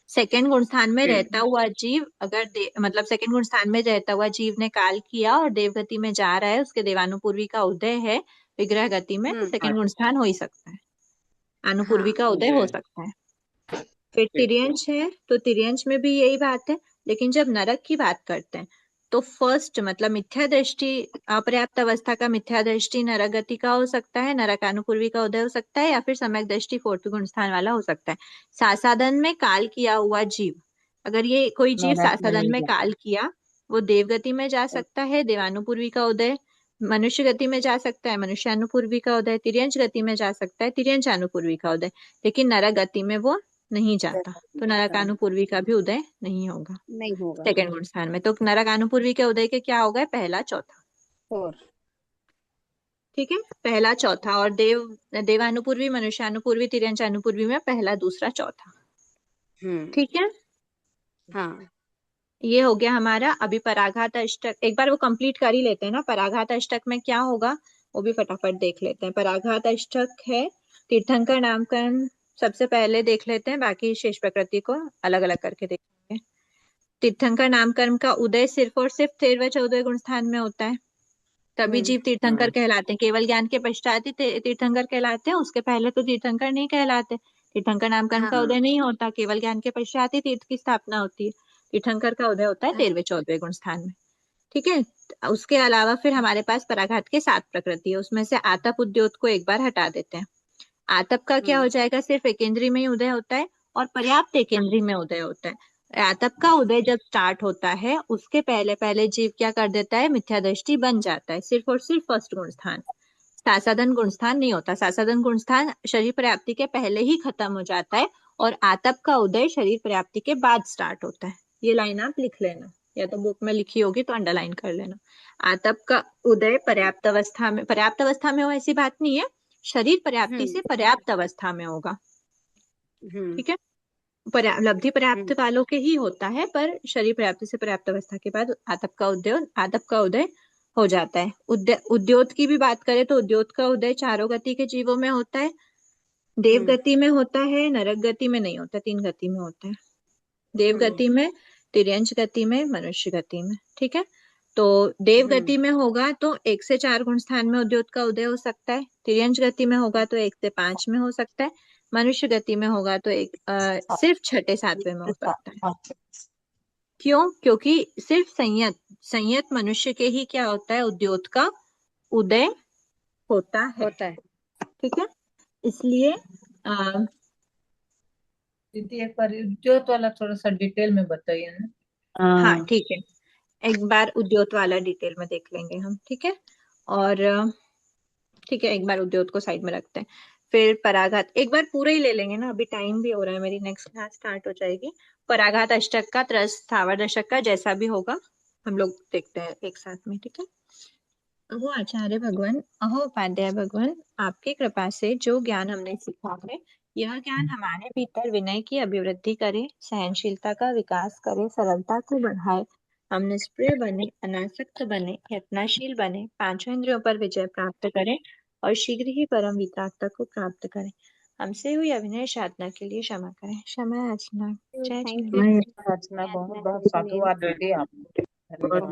सेकंड गुण स्थान में रहता हुआ जीव अगर मतलब सेकंड गुण स्थान में रहता हुआ जीव ने काल किया और देवगति में जा रहा है, उसके देवानुपूर्वी का उदय है विग्रह गति में, तो सेकंड गुण स्थान हो ही सकता है, अनुपूर्वी का उदय हो सकता है। फिर तिर्यंश है, तो तिर्यंश में भी यही बात है। लेकिन जब नरक की बात करते हैं तो फर्स्ट मतलब मिथ्या दृष्टि, अपर्याप्त अवस्था का मिथ्या दृष्टि नरक गति का हो सकता है, नरक अनुपूर्वी का उदय हो सकता है, या फिर सम्यक दृष्टि फोर्थ गुण स्थान वाला हो सकता है। सासादन में काल किया हुआ जीव, अगर ये कोई जीव सासादन में काल किया, वो देवगति में जा सकता है, देवानुपूर्वी का उदय, मनुष्य गति में जा सकता है, मनुष्यानुपूर्वी का उदय, तिर्यंश गति में जा सकता है, तिर्यंशानुपूर्वी का उदय, लेकिन नरक गति में वो नहीं जाता, तो नरकानुपूर्वी का भी उदय नहीं होगा नहीं होगा। सेकंड गुण स्थान में। तो नरकानुपूर्वी के उदय के क्या हो गए, पहला चौथा। 4। ठीक है, पहला चौथा। और देवानुपूर्वी, मनुष्यानुपूर्वी, तिर्यंशानुपूर्वी में पहला दूसरा चौथा। ठीक है, हाँ ये हो गया हमारा। अभी पराघात अष्टक एक बार वो कंप्लीट कर ही लेते हैं ना। पराघात अष्टक में क्या होगा वो भी फटाफट देख लेते हैं। पराघात अष्टक है तीर्थंकर नामकरण, सबसे पहले देख लेते हैं, बाकी शेष प्रकृति को अलग अलग करके देखेंगे। तीर्थंकर नामकर्म का उदय सिर्फ और सिर्फ 13वें 14वें गुण स्थान में होता है, तभी जीव तीर्थंकर कहलाते हैं। केवल ज्ञान के पश्चात ही तीर्थंकर कहलाते हैं, उसके पहले तो तीर्थंकर नहीं कहलाते। तीर्थंकर नामकर्म का उदय नहीं होता, केवल ज्ञान के पश्चात ही तीर्थ की स्थापना होती है। तीर्थंकर का उदय होता है 13वें 14वें गुण स्थान में। ठीक है, उसके अलावा फिर हमारे पास पराघात के 7 प्रकृति है, उसमें से आतप उद्योत को एक बार हटा देते हैं। आतप का क्या हो जाएगा, सिर्फ एकेंद्री में ही उदय होता है और पर्याप्त एकेंद्री में उदय होता है। आतप का उदय जब स्टार्ट होता है उसके पहले पहले जीव क्या कर देता है, मिथ्या दृष्टि बन जाता है, सिर्फ और सिर्फ फर्स्ट गुण स्थान। सासादन गुण स्थान नहीं होता, सासादन गुण स्थान शरीर पर्याप्ति के पहले ही खत्म हो जाता है और आतप का उदय शरीर पर्याप्ति के बाद स्टार्ट होता है। ये लाइन आप लिख लेना, या तो बुक में लिखी होगी तो अंडरलाइन कर लेना। आतप का उदय पर्याप्त अवस्था में, पर्याप्त अवस्था में हो ऐसी बात नहीं है, शरीर पर्याप्ति से पर्याप्त अवस्था में होगा। ठीक है, लब्धि पर्याप्त वालों के ही होता है, पर शरीर पर्याप्ति से पर्याप्त अवस्था के बाद आतप का उदय हो जाता है। उद्योत की भी बात करें तो उद्योत का उदय चारों गति के जीवों में होता है, देव गति में होता है, नरक गति में नहीं होता, 3 गति में होता है। देव गति में, तिर्यंश गति में, मनुष्य गति में। ठीक है, तो देव गति में होगा तो 1 से 4 गुण स्थान में उद्योत का उदय हो सकता है, तिर्यंश गति में होगा तो 1 से 5 में हो सकता है, मनुष्य गति में होगा तो सिर्फ 6ठे 7वें में हो सकता है। क्यों, क्योंकि सिर्फ संयत मनुष्य के ही क्या होता है, उद्योत का उदय होता है। ठीक है, इसलिए दीदी एक बार उद्योत वाला थोड़ा सा डिटेल में बताइए ना। हाँ ठीक है, एक बार उद्योत वाला डिटेल में देख लेंगे हम। ठीक है, और ठीक है, एक बार उद्योत को साइड में रखते हैं, फिर पराघात एक बार पूरा ही ले लेंगे ना, अभी टाइम भी हो रहा है, मेरी नेक्स्ट क्लास स्टार्ट हो जाएगी। पराघात अष्टक का, त्रस स्थावर दशक का, जैसा भी होगा हम लोग देखते हैं एक साथ में। ठीक है, अहो आचार्य भगवान, अहो उपाध्याय भगवान, आपकी कृपा से जो ज्ञान हमने सीखा है, यह ज्ञान हमारे भीतर विनय की अभिवृद्धि करे, सहनशीलता का विकास करे, सरलता को बढ़ाए, हम निष्प्रिय बने, अनासक्त बने, यत्नशील बने, पांचों इंद्रियों पर विजय प्राप्त करें और शीघ्र ही परम वितरागता को प्राप्त करें। हमसे हुई अभिनय साधना के लिए क्षमा करें। क्षमा याचना। जय थैंक जय। यू। रचना बहुत बहुत साधुवाद दीदी आपको। धन्यवाद।